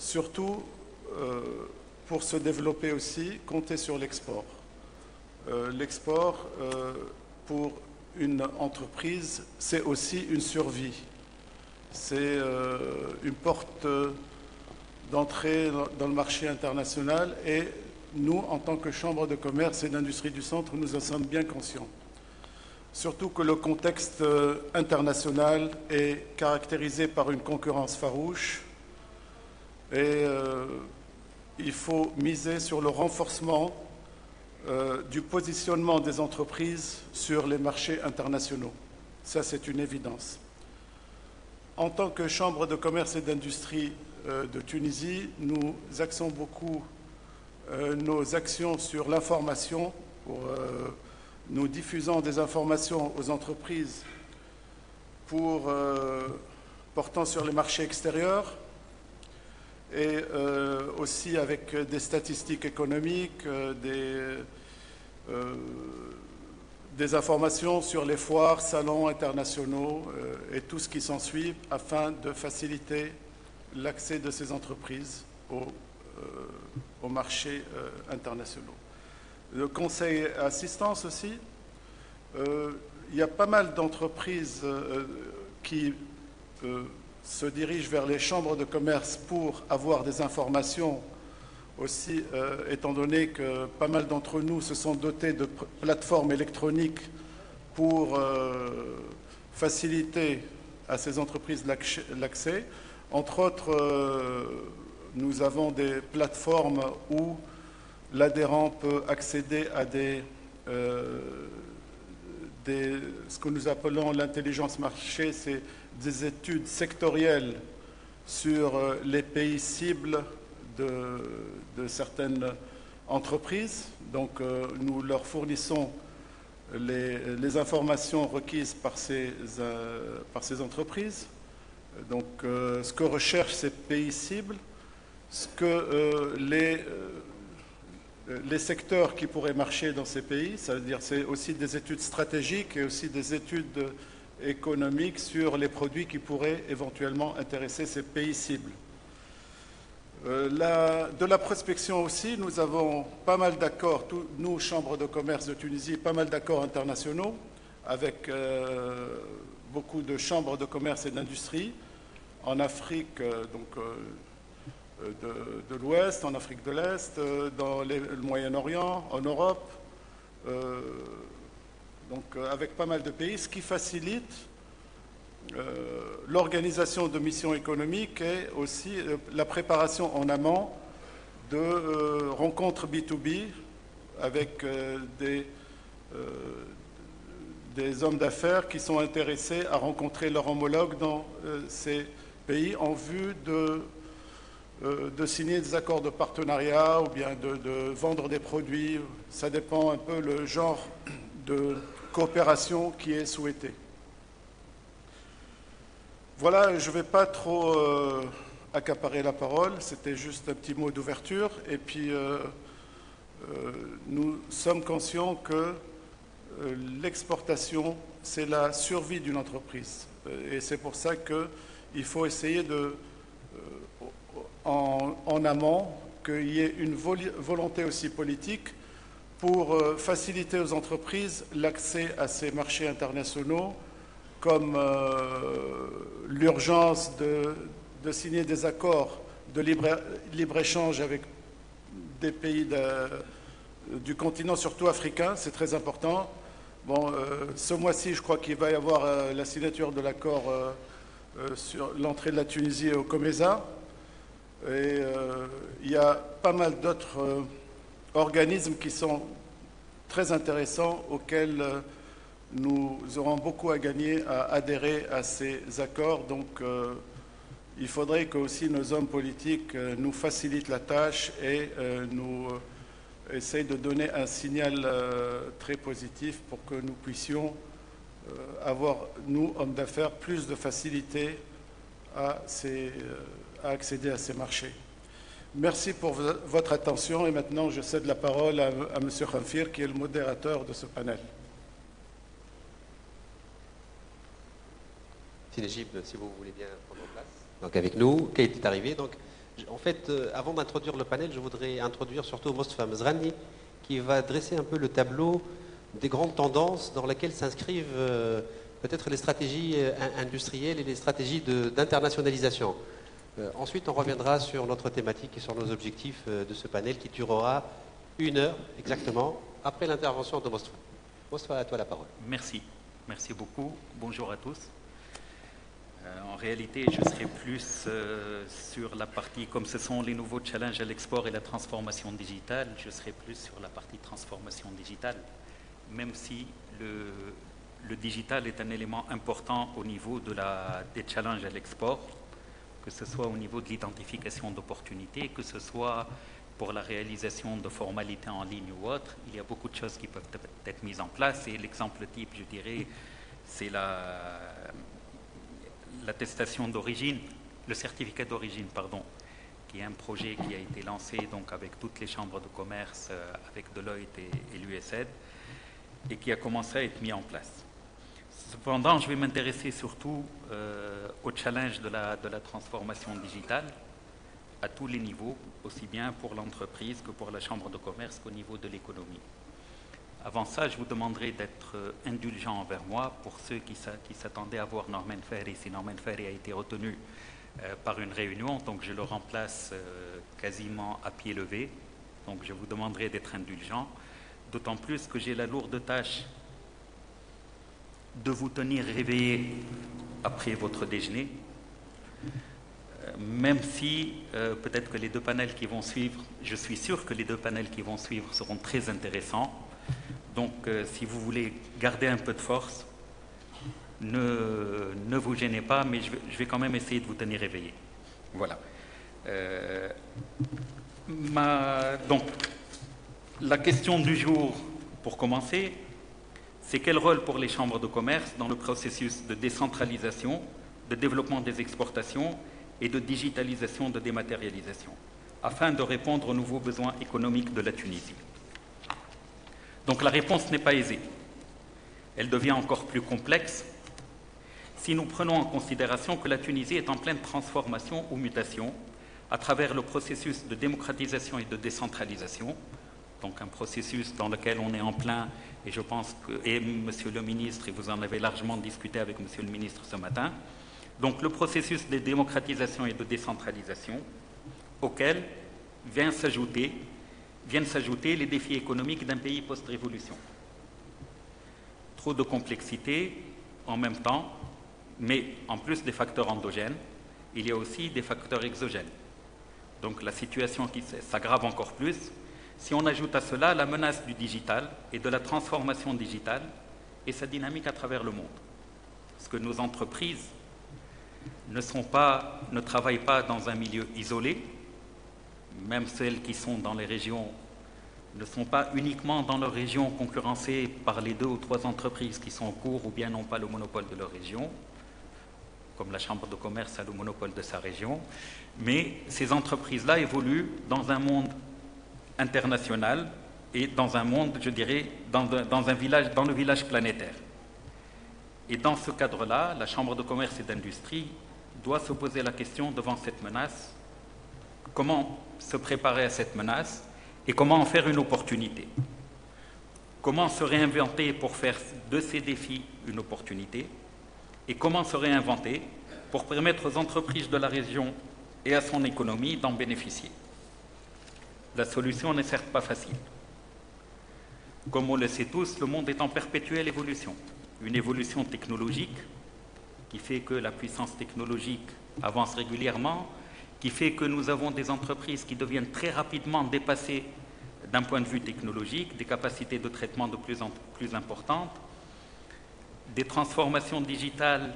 surtout pour se développer aussi, compter sur l'export. L'export, pour une entreprise, c'est aussi une survie. C'est une porte d'entrée dans le marché international et nous, en tant que Chambre de commerce et d'industrie du Centre, nous en sommes bien conscients. Surtout que le contexte international est caractérisé par une concurrence farouche et il faut miser sur le renforcement du positionnement des entreprises sur les marchés internationaux. Ça, c'est une évidence. En tant que Chambre de commerce et d'industrie de Tunisie, nous axons beaucoup nos actions sur l'information. Nous diffusons des informations aux entreprises portant sur les marchés extérieurs et aussi avec des statistiques économiques, des informations sur les foires, salons internationaux et tout ce qui s'ensuit afin de faciliter l'accès de ces entreprises aux marchés internationaux. Le conseil assistance aussi, il y a pas mal d'entreprises qui se dirigent vers les chambres de commerce pour avoir des informations aussi, étant donné que pas mal d'entre nous se sont dotés de plateformes électroniques pour faciliter à ces entreprises l'accès. Entre autres, nous avons des plateformes où l'adhérent peut accéder à ce que nous appelons l'intelligence marché, c'est des études sectorielles sur les pays cibles de certaines entreprises. Donc, nous leur fournissons les informations requises par ces entreprises. Donc, ce que recherchent ces pays cibles, ce que les secteurs qui pourraient marcher dans ces pays, c'est-à-dire c'est aussi des études stratégiques et aussi des études économiques sur les produits qui pourraient éventuellement intéresser ces pays cibles. De la prospection aussi, nous avons pas mal d'accords, nous, Chambre de commerce de Tunisie, pas mal d'accords internationaux avec beaucoup de chambres de commerce et d'industrie en Afrique, de l'Ouest, en Afrique de l'Est, dans le Moyen-Orient, en Europe, donc avec pas mal de pays, ce qui facilite l'organisation de missions économiques et aussi la préparation en amont de rencontres B2B avec des hommes d'affaires qui sont intéressés à rencontrer leurs homologues dans ces pays en vue de signer des accords de partenariat ou bien de vendre des produits. Ça dépend un peu le genre de coopération qui est souhaité. Voilà, je ne vais pas trop accaparer la parole, c'était juste un petit mot d'ouverture. Et puis, nous sommes conscients que l'exportation, c'est la survie d'une entreprise. Et c'est pour ça qu'il faut essayer en amont, qu'il y ait une volonté aussi politique pour faciliter aux entreprises l'accès à ces marchés internationaux, comme l'urgence de signer des accords de libre-échange avec des pays du continent, surtout africain, c'est très important. Bon, ce mois-ci, je crois qu'il va y avoir la signature de l'accord sur l'entrée de la Tunisie au COMESA. Et il y a pas mal d'autres organismes qui sont très intéressants auxquels nous aurons beaucoup à gagner à adhérer à ces accords. Donc, il faudrait que aussi nos hommes politiques nous facilitent la tâche et nous essayent de donner un signal très positif pour que nous puissions avoir, nous, hommes d'affaires, plus de facilité à accéder à ces marchés. Merci pour votre attention et maintenant je cède la parole à M. Khamfir qui est le modérateur de ce panel. Si vous voulez bien prendre place. Donc avec nous, Kate est arrivé. Donc En fait, avant d'introduire le panel, je voudrais introduire surtout Mostafa Mezrani, qui va dresser un peu le tableau des grandes tendances dans lesquelles s'inscrivent peut-être les stratégies industrielles et les stratégies d'internationalisation. Ensuite, on reviendra sur notre thématique et sur nos objectifs de ce panel qui durera 1 heure exactement après l'intervention de Mostafa. Mostafa, à toi la parole. Merci. Merci beaucoup. Bonjour à tous. En réalité, je serai plus sur la partie, comme ce sont les nouveaux challenges à l'export et la transformation digitale, je serai plus sur la partie transformation digitale, même si le digital est un élément important au niveau des challenges à l'export, que ce soit au niveau de l'identification d'opportunités, que ce soit pour la réalisation de formalités en ligne ou autre. Il y a beaucoup de choses qui peuvent être mises en place et l'exemple type, je dirais, c'est l'attestation d'origine, le certificat d'origine, pardon, qui est un projet qui a été lancé donc avec toutes les chambres de commerce, avec Deloitte et l'USAID, et qui a commencé à être mis en place. Cependant, je vais m'intéresser surtout au challenge de la transformation digitale à tous les niveaux, aussi bien pour l'entreprise que pour la chambre de commerce qu'au niveau de l'économie. Avant ça, je vous demanderai d'être indulgent envers moi pour ceux qui s'attendaient à voir Norman Ferry. Si Norman Ferry a été retenu par une réunion, donc je le remplace quasiment à pied levé. Donc je vous demanderai d'être indulgent, d'autant plus que j'ai la lourde tâche de vous tenir réveillé après votre déjeuner, même si peut-être que les 2 panels qui vont suivre, je suis sûr que les 2 panels qui vont suivre seront très intéressants. Donc, si vous voulez garder un peu de force, ne vous gênez pas, mais je vais quand même essayer de vous tenir éveillé. Voilà. Donc, la question du jour, pour commencer, c'est quel rôle pour les chambres de commerce dans le processus de décentralisation, de développement des exportations et de digitalisation, de dématérialisation, afin de répondre aux nouveaux besoins économiques de la Tunisie. Donc la réponse n'est pas aisée. Elle devient encore plus complexe si nous prenons en considération que la Tunisie est en pleine transformation ou mutation à travers le processus de démocratisation et de décentralisation, donc un processus dans lequel on est en plein, et je pense que, et Monsieur le ministre, et vous en avez largement discuté avec Monsieur le ministre ce matin, donc le processus de démocratisation et de décentralisation auquel viennent s'ajouter les défis économiques d'un pays post-révolution. Trop de complexité en même temps, mais en plus des facteurs endogènes, il y a aussi des facteurs exogènes. Donc la situation qui s'aggrave encore plus si on ajoute à cela la menace du digital et de la transformation digitale et sa dynamique à travers le monde. Parce que nos entreprises ne travaillent pas dans un milieu isolé, même celles qui sont dans les régions ne sont pas uniquement dans leur région concurrencées par les 2 ou 3 entreprises qui sont en cours ou bien n'ont pas le monopole de leur région, comme la Chambre de commerce a le monopole de sa région, mais ces entreprises-là évoluent dans un monde international et dans un monde, je dirais, dans le village planétaire. Et dans ce cadre-là, la Chambre de commerce et d'industrie doit se poser la question devant cette menace, comment se préparer à cette menace et comment en faire une opportunité. Comment se réinventer pour faire de ces défis une opportunité et comment se réinventer pour permettre aux entreprises de la région et à son économie d'en bénéficier. La solution n'est certes pas facile. Comme on le sait tous, le monde est en perpétuelle évolution. Une évolution technologique qui fait que la puissance technologique avance régulièrement, qui fait que nous avons des entreprises qui deviennent très rapidement dépassées d'un point de vue technologique, des capacités de traitement de plus en plus importantes, des transformations digitales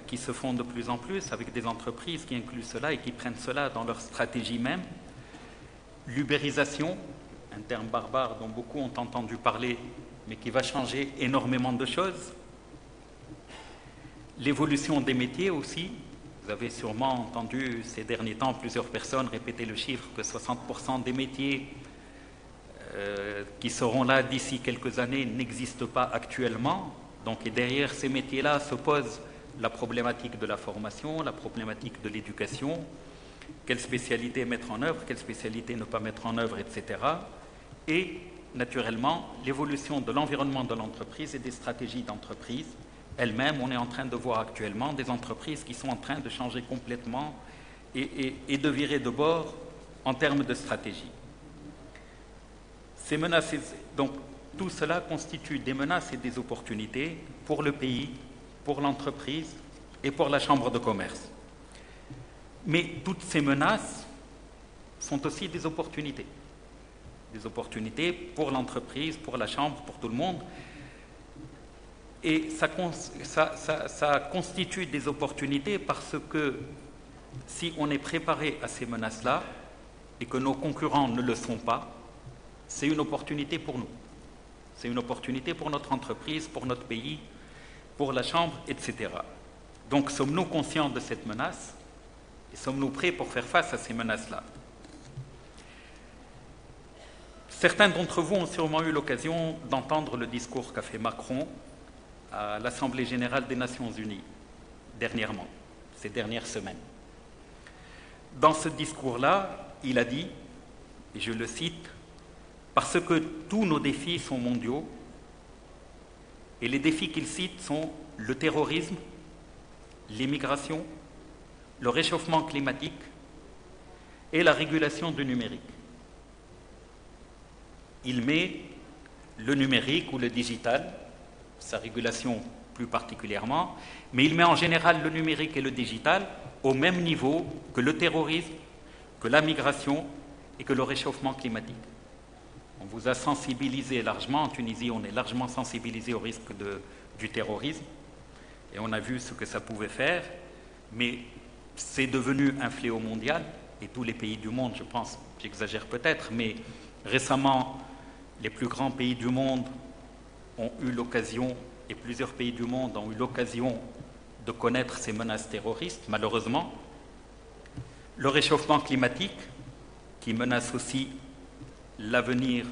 qui se font de plus en plus avec des entreprises qui incluent cela et qui prennent cela dans leur stratégie même. L'ubérisation, un terme barbare dont beaucoup ont entendu parler, mais qui va changer énormément de choses. L'évolution des métiers aussi. Vous avez sûrement entendu ces derniers temps plusieurs personnes répéter le chiffre que 60% des métiers qui seront là d'ici quelques années n'existent pas actuellement. Donc, et derrière ces métiers-là se pose la problématique de la formation, la problématique de l'éducation, quelle spécialité mettre en œuvre, quelle spécialité ne pas mettre en œuvre, etc. Et naturellement, l'évolution de l'environnement de l'entreprise et des stratégies d'entreprise elles-mêmes. On est en train de voir actuellement des entreprises qui sont en train de changer complètement et de virer de bord en termes de stratégie. Ces menaces, donc tout cela constitue des menaces et des opportunités pour le pays, pour l'entreprise et pour la Chambre de commerce. Mais toutes ces menaces sont aussi des opportunités. Des opportunités pour l'entreprise, pour la Chambre, pour tout le monde. Et ça constitue des opportunités parce que si on est préparé à ces menaces-là et que nos concurrents ne le sont pas, c'est une opportunité pour nous. C'est une opportunité pour notre entreprise, pour notre pays, pour la Chambre, etc. Donc sommes-nous conscients de cette menace et sommes-nous prêts pour faire face à ces menaces-là? Certains d'entre vous ont sûrement eu l'occasion d'entendre le discours qu'a fait Macron à l'Assemblée générale des Nations unies dernièrement, ces dernières semaines. Dans ce discours-là, il a dit, et je le cite, « Parce que tous nos défis sont mondiaux, et les défis qu'il cite sont le terrorisme, l'immigration, le réchauffement climatique et la régulation du numérique. » Il met le numérique ou le digital, sa régulation plus particulièrement, mais il met en général le numérique et le digital au même niveau que le terrorisme, que la migration et que le réchauffement climatique. On vous a sensibilisé largement, en Tunisie on est largement sensibilisé au risque du terrorisme, et on a vu ce que ça pouvait faire, mais c'est devenu un fléau mondial, et tous les pays du monde, je pense, j'exagère peut-être, mais récemment, les plus grands pays du monde ont eu l'occasion, et plusieurs pays du monde ont eu l'occasion de connaître ces menaces terroristes, malheureusement. Le réchauffement climatique, qui menace aussi l'avenir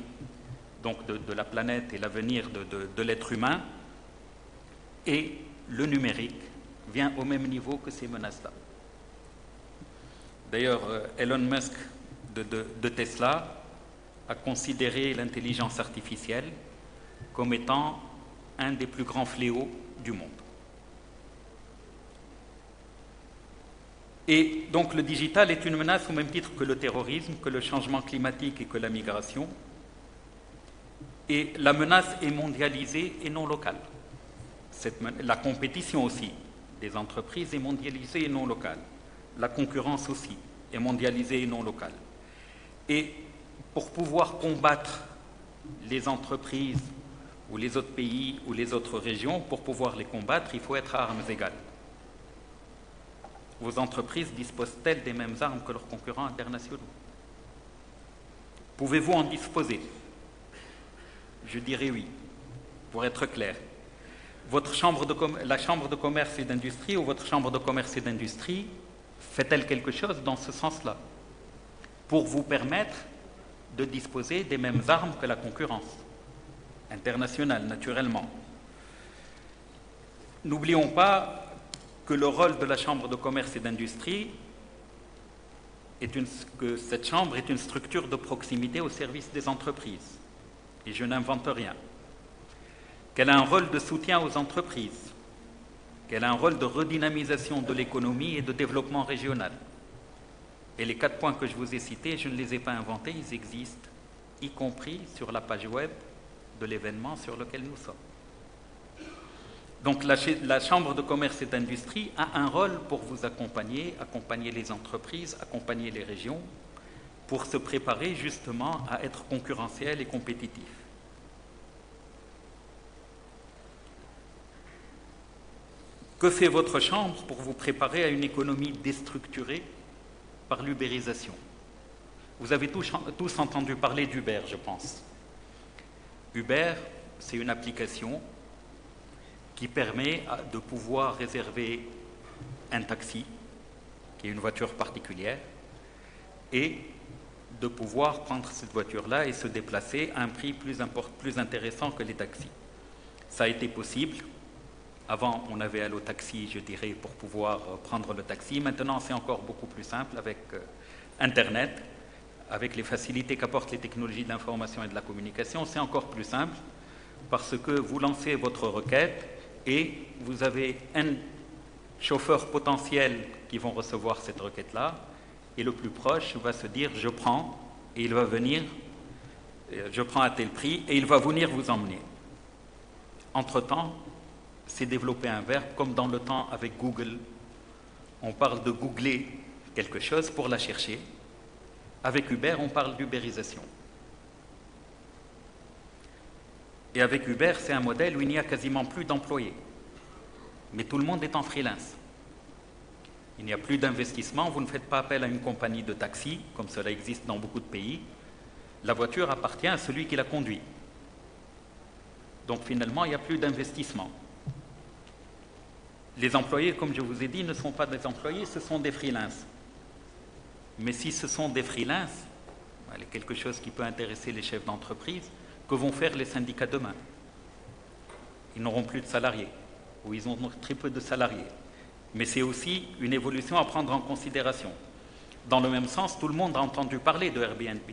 donc de la planète et l'avenir de l'être humain, et le numérique vient au même niveau que ces menaces-là. D'ailleurs, Elon Musk de Tesla a considéré l'intelligence artificielle comme étant un des plus grands fléaux du monde. Et donc le digital est une menace au même titre que le terrorisme, que le changement climatique et que la migration. Et la menace est mondialisée et non locale. La compétition aussi des entreprises est mondialisée et non locale. La concurrence aussi est mondialisée et non locale. Et pour pouvoir combattre les entreprises ou les autres pays ou les autres régions, pour pouvoir les combattre, il faut être à armes égales. Vos entreprises disposent-elles des mêmes armes que leurs concurrents internationaux? Pouvez-vous en disposer? Je dirais oui, pour être clair. La Chambre de commerce et d'industrie ou votre Chambre de commerce et d'industrie fait-elle quelque chose dans ce sens-là pour vous permettre de disposer des mêmes armes que la concurrence internationale, naturellement? N'oublions pas que le rôle de la Chambre de commerce et d'industrie que cette chambre est une structure de proximité au service des entreprises. Et je n'invente rien. Qu'elle a un rôle de soutien aux entreprises, qu'elle a un rôle de redynamisation de l'économie et de développement régional. Et les 4 points que je vous ai cités, je ne les ai pas inventés, ils existent, y compris sur la page web de l'événement sur lequel nous sommes. Donc la Chambre de commerce et d'industrie a un rôle pour vous accompagner les entreprises, accompagner les régions, pour se préparer justement à être concurrentiel et compétitif. Que fait votre Chambre pour vous préparer à une économie déstructurée par l'ubérisation? Vous avez tous entendu parler d'Uber, je pense. Uber, c'est une application qui permet de pouvoir réserver un taxi, qui est une voiture particulière, et de pouvoir prendre cette voiture-là et se déplacer à un prix plus intéressant que les taxis. Ça a été possible Avant, on avait Allo Taxi, je dirais, pour pouvoir prendre le taxi. Maintenant, c'est encore beaucoup plus simple avec Internet, avec les facilités qu'apportent les technologies de l'information et de la communication. C'est encore plus simple parce que vous lancez votre requête et vous avez un chauffeur potentiel qui vont recevoir cette requête-là, et le plus proche va se dire « je prends » et il va venir, je prends à tel prix, et il va venir vous emmener. Entre-temps, c'est développer un verbe, comme dans le temps avec Google. On parle de googler quelque chose pour la chercher. Avec Uber, on parle d'ubérisation. Et avec Uber, c'est un modèle où il n'y a quasiment plus d'employés. Mais tout le monde est en freelance. Il n'y a plus d'investissement, vous ne faites pas appel à une compagnie de taxi, comme cela existe dans beaucoup de pays. La voiture appartient à celui qui la conduit. Donc finalement, il n'y a plus d'investissement. Les employés, comme je vous ai dit, ne sont pas des employés, ce sont des freelances. Mais si ce sont des freelances, c'est quelque chose qui peut intéresser les chefs d'entreprise, que vont faire les syndicats demain? Ils n'auront plus de salariés, ou ils ont très peu de salariés. Mais c'est aussi une évolution à prendre en considération. Dans le même sens, tout le monde a entendu parler de Airbnb.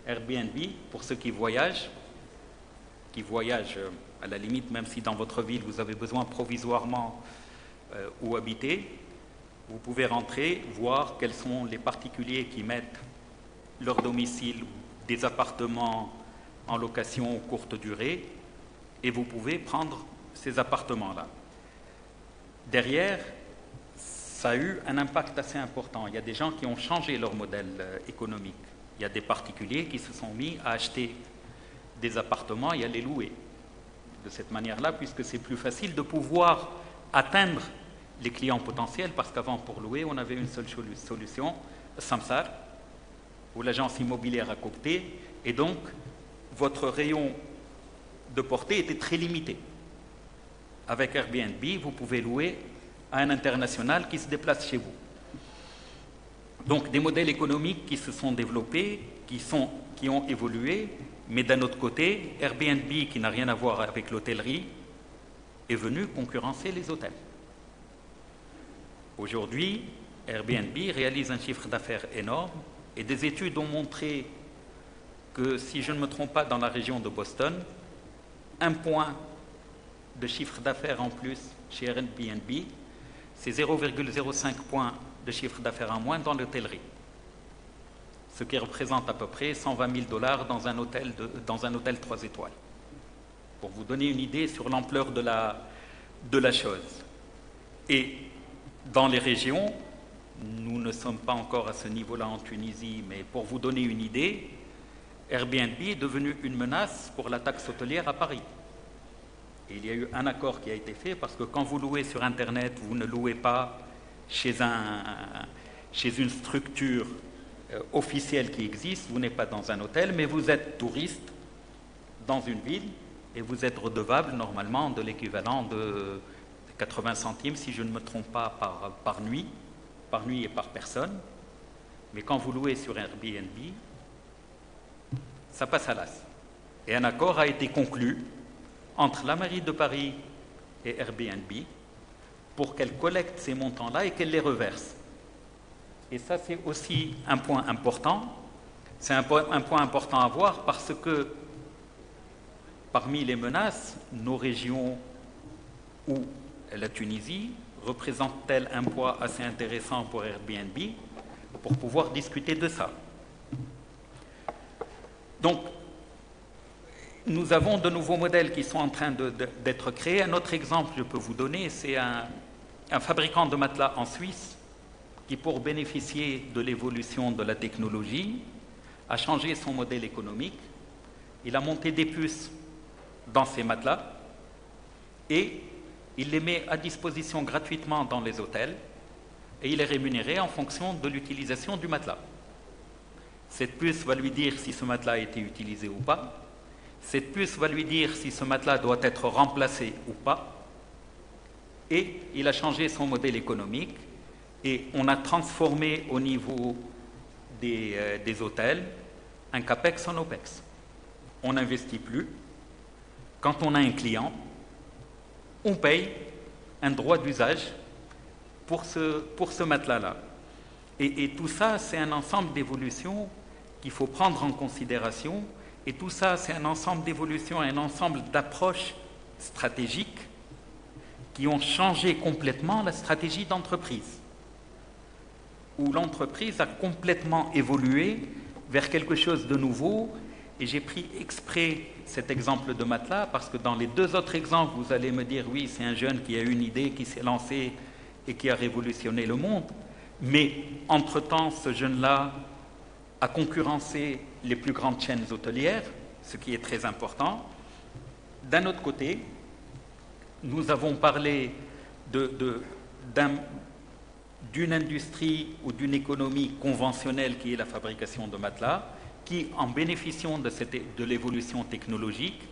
Airbnb, pour ceux qui voyagent à la limite, même si dans votre ville vous avez besoin provisoirement où habiter, vous pouvez rentrer, voir quels sont les particuliers qui mettent leur domicile, des appartements en location courte durée, et vous pouvez prendre ces appartements-là. Derrière, ça a eu un impact assez important. Il y a des gens qui ont changé leur modèle économique. Il y a des particuliers qui se sont mis à acheter des appartements et à les louer. De cette manière-là, puisque c'est plus facile de pouvoir atteindre les clients potentiels, parce qu'avant, pour louer, on avait une seule solution, Samsar, ou l'agence immobilière à coopter, et donc votre rayon de portée était très limité. Avec Airbnb, vous pouvez louer à un international qui se déplace chez vous. Donc des modèles économiques qui se sont développés, qui ont évolué, mais d'un autre côté, Airbnb, qui n'a rien à voir avec l'hôtellerie, est venu concurrencer les hôtels. Aujourd'hui, Airbnb réalise un chiffre d'affaires énorme, et des études ont montré que, si je ne me trompe pas, dans la région de Boston, 1 point de chiffre d'affaires en plus chez Airbnb, c'est 0,05 points de chiffre d'affaires en moins dans l'hôtellerie, ce qui représente à peu près 120 000 $ dans un hôtel 3 étoiles. Pour vous donner une idée sur l'ampleur de la chose. Et dans les régions, nous ne sommes pas encore à ce niveau-là en Tunisie, mais pour vous donner une idée, Airbnb est devenu une menace pour la taxe hôtelière à Paris. Et il y a eu un accord qui a été fait, parce que quand vous louez sur Internet, vous ne louez pas chez une structure officielle qui existe, vous n'êtes pas dans un hôtel, mais vous êtes touriste dans une ville et vous êtes redevable normalement de l'équivalent de 80 centimes, si je ne me trompe pas, par nuit et par personne. Mais quand vous louez sur Airbnb, ça passe à l'as. Et un accord a été conclu entre la mairie de Paris et Airbnb pour qu'elle collecte ces montants-là et qu'elle les reverse. Et ça, c'est aussi un point important. C'est un point important à voir, parce que parmi les menaces, nos régions ou la Tunisie représentent-elles un poids assez intéressant pour Airbnb pour pouvoir discuter de ça. Donc, nous avons de nouveaux modèles qui sont en train d'être créés. Un autre exemple que je peux vous donner, c'est un fabricant de matelas en Suisse qui, pour bénéficier de l'évolution de la technologie, a changé son modèle économique. Il a monté des puces dans ses matelas et il les met à disposition gratuitement dans les hôtels, et il est rémunéré en fonction de l'utilisation du matelas. Cette puce va lui dire si ce matelas a été utilisé ou pas. Cette puce va lui dire si ce matelas doit être remplacé ou pas. Et il a changé son modèle économique, et on a transformé au niveau des hôtels un CAPEX en OPEX. On n'investit plus. Quand on a un client, on paye un droit d'usage pour ce matelas-là. Et tout ça, c'est un ensemble d'évolutions qu'il faut prendre en considération. Et tout ça, c'est un ensemble d'évolutions, un ensemble d'approches stratégiques qui ont changé complètement la stratégie d'entreprise, où l'entreprise a complètement évolué vers quelque chose de nouveau. Et j'ai pris exprès cet exemple de matelas parce que dans les deux autres exemples, vous allez me dire oui, c'est un jeune qui a eu une idée, qui s'est lancé et qui a révolutionné le monde. Mais entre-temps, ce jeune-là a concurrencé les plus grandes chaînes hôtelières, ce qui est très important. D'un autre côté, nous avons parlé d'une industrie ou d'une économie conventionnelle qui est la fabrication de matelas, qui, en bénéficiant de l'évolution technologique,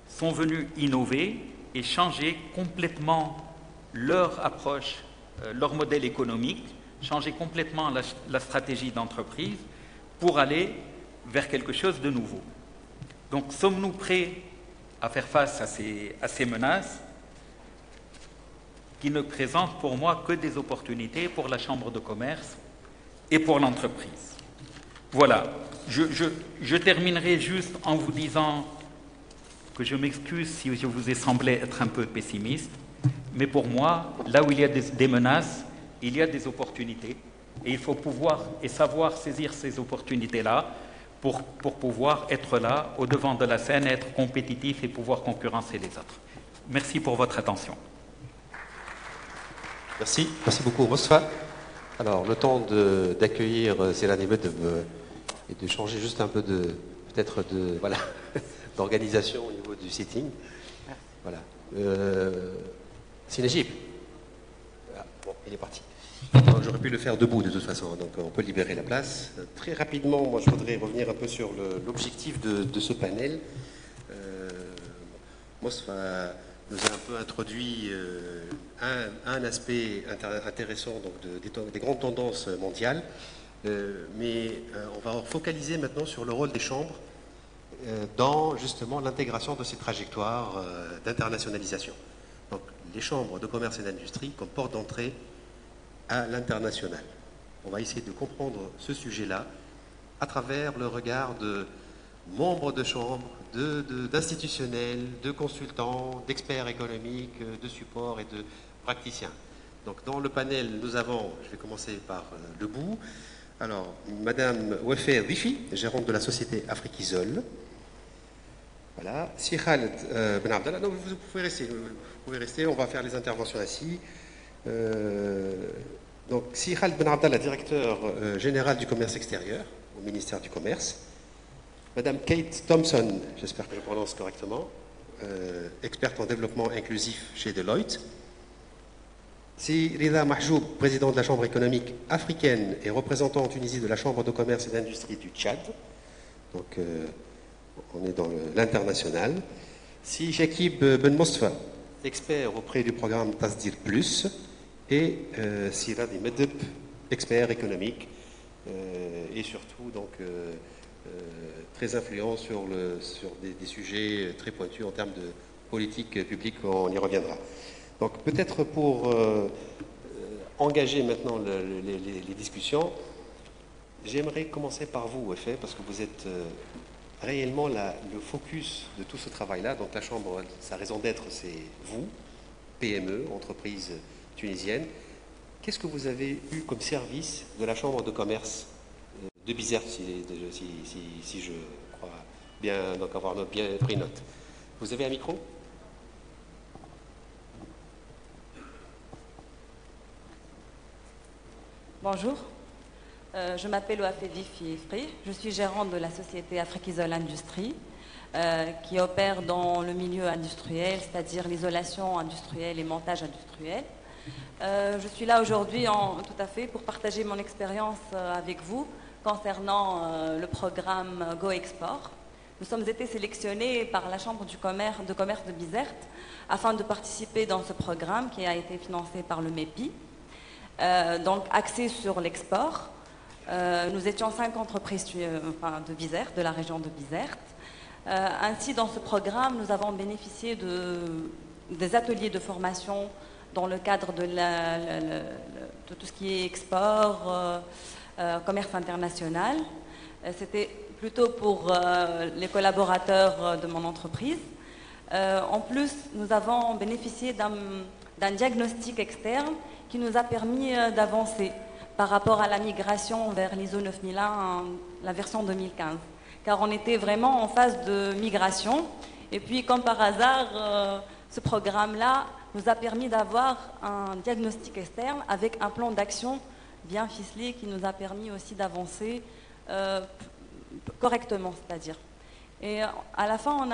sont venus innover et changer complètement leur approche, leur modèle économique, changer complètement la stratégie d'entreprise pour aller vers quelque chose de nouveau. Donc, sommes-nous prêts à faire face à ces menaces qui ne présentent pour moi que des opportunités pour la Chambre de commerce et pour l'entreprise? Voilà. Je terminerai juste en vous disant que je m'excuse si je vous ai semblé être un peu pessimiste, mais pour moi, là où il y a des menaces, il y a des opportunités, et il faut pouvoir et savoir saisir ces opportunités-là pour pouvoir être là, au devant de la scène, être compétitif et pouvoir concurrencer les autres. Merci pour votre attention. Merci beaucoup Mosfa. Alors, le temps d'accueillir Céline et de changer juste un peu d'organisation au niveau du sitting. Voilà. Sinajib. Bon, il est parti. J'aurais pu le faire debout de toute façon, donc on peut libérer la place. Très rapidement, moi je voudrais revenir un peu sur l'objectif de ce panel. Mosfa nous a un peu introduit un aspect intéressant donc des grandes tendances mondiales, mais on va focaliser maintenant sur le rôle des chambres dans justement l'intégration de ces trajectoires d'internationalisation. Donc les chambres de commerce et d'industrie comme porte d'entrée à l'international. On va essayer de comprendre ce sujet-là à travers le regard de membres de chambres, d'institutionnels, de consultants, d'experts économiques, de supports et de praticiens. Donc dans le panel, nous avons, je vais commencer par le bout, alors Madame Wafé Rifi, gérante de la société Afrikisol. Voilà. Si Khaled Ben Abdallah, non, vous pouvez rester, on va faire les interventions ainsi. Donc, si Khaled Ben Abdallah, directeur général du commerce extérieur au ministère du Commerce. Madame Kate Thompson, j'espère que je prononce correctement, experte en développement inclusif chez Deloitte. Si Rida Mahjoub, président de la Chambre économique africaine et représentant en Tunisie de la Chambre de commerce et d'industrie du Tchad. Donc, on est dans l'international. Si Shakib Ben Mosfa, expert auprès du programme Tasdir Plus, et Sirad Medeb, expert économique, et surtout donc très influent sur des sujets très pointus en termes de politique publique, on y reviendra. Donc peut-être pour engager maintenant les discussions, j'aimerais commencer par vous, Wafé, parce que vous êtes réellement le focus de tout ce travail-là. Donc la Chambre, sa raison d'être, c'est vous, PME, entreprise tunisienne. Qu'est-ce que vous avez eu comme service de la Chambre de commerce de Bizerte, si je crois bien, donc avoir bien pris note. Vous avez un micro ? Bonjour, je m'appelle Wafé Ifri, je suis gérante de la société Afrikisol Industrie qui opère dans le milieu industriel, c'est-à-dire l'isolation industrielle et montage industriel. Je suis là aujourd'hui tout à fait pour partager mon expérience avec vous concernant le programme Go Export. Nous sommes été sélectionnés par la Chambre de commerce de Bizerte afin de participer dans ce programme qui a été financé par le MEPI, donc axé sur l'export. Nous étions 5 entreprises de Bizerte, de la région de Bizerte. Ainsi, dans ce programme, nous avons bénéficié de des ateliers de formation dans le cadre de tout ce qui est export, commerce international. C'était plutôt pour les collaborateurs de mon entreprise. En plus, nous avons bénéficié d'un diagnostic externe qui nous a permis d'avancer par rapport à la migration vers l'ISO 9001, la version 2015. Car on était vraiment en phase de migration. Et puis, comme par hasard, ce programme-là nous a permis d'avoir un diagnostic externe avec un plan d'action bien ficelé qui nous a permis aussi d'avancer correctement, c'est-à-dire. Et à la fin,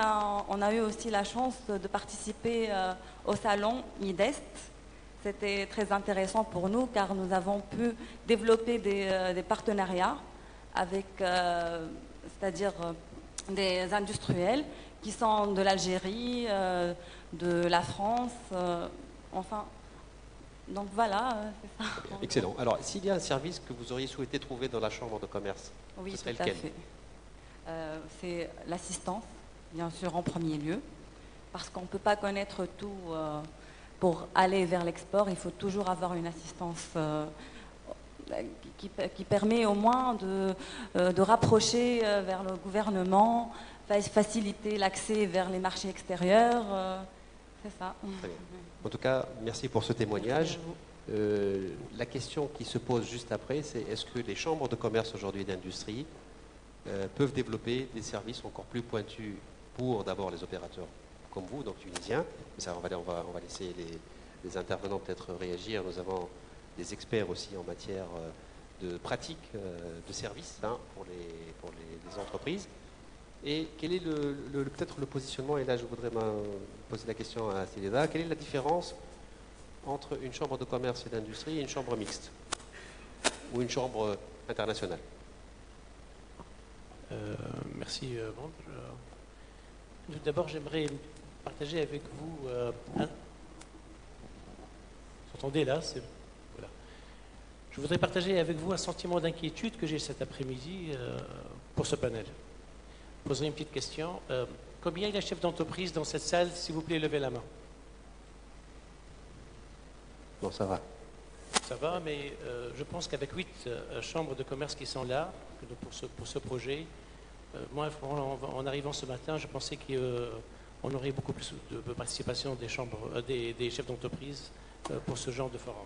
on a eu aussi la chance de participer au salon MIDEST. C'était très intéressant pour nous car nous avons pu développer des partenariats avec, c'est-à-dire des industriels qui sont de l'Algérie, de la France, enfin. Donc voilà, c'est ça. Excellent. Alors, s'il y a un service que vous auriez souhaité trouver dans la Chambre de commerce, oui, ce serait tout à lequel? fait. C'est l'assistance, bien sûr, en premier lieu, parce qu'on ne peut pas connaître tout pour aller vers l'export. Il faut toujours avoir une assistance qui permet au moins de rapprocher vers le gouvernement, faciliter l'accès vers les marchés extérieurs. C'est ça. Très bien. En tout cas, merci pour ce témoignage. La question qui se pose juste après, c'est est-ce que les chambres de commerce aujourd'hui d'industrie peuvent développer des services encore plus pointus pour d'abord les opérateurs comme vous, donc tunisiens. Mais ça, on va laisser les intervenants peut-être réagir. Nous avons des experts aussi en matière de pratique de services pour les entreprises. Et quel est peut-être le positionnement, et là je voudrais poser la question à Célida, quelle est la différence entre une chambre de commerce et d'industrie et une chambre mixte ou une chambre internationale? Merci. D'abord, j'aimerais partager avec vous. Vous entendez là? Voilà. Je voudrais partager avec vous un sentiment d'inquiétude que j'ai cet après-midi pour ce panel. Je poserai une petite question. Combien il y a de chefs d'entreprise dans cette salle? S'il vous plaît, levez la main. Non, ça va. Ça va, mais je pense qu'avec 8 chambres de commerce qui sont là pour ce projet, moi, en arrivant ce matin, je pensais qu'on aurait beaucoup plus de participation des chefs d'entreprise pour ce genre de forum.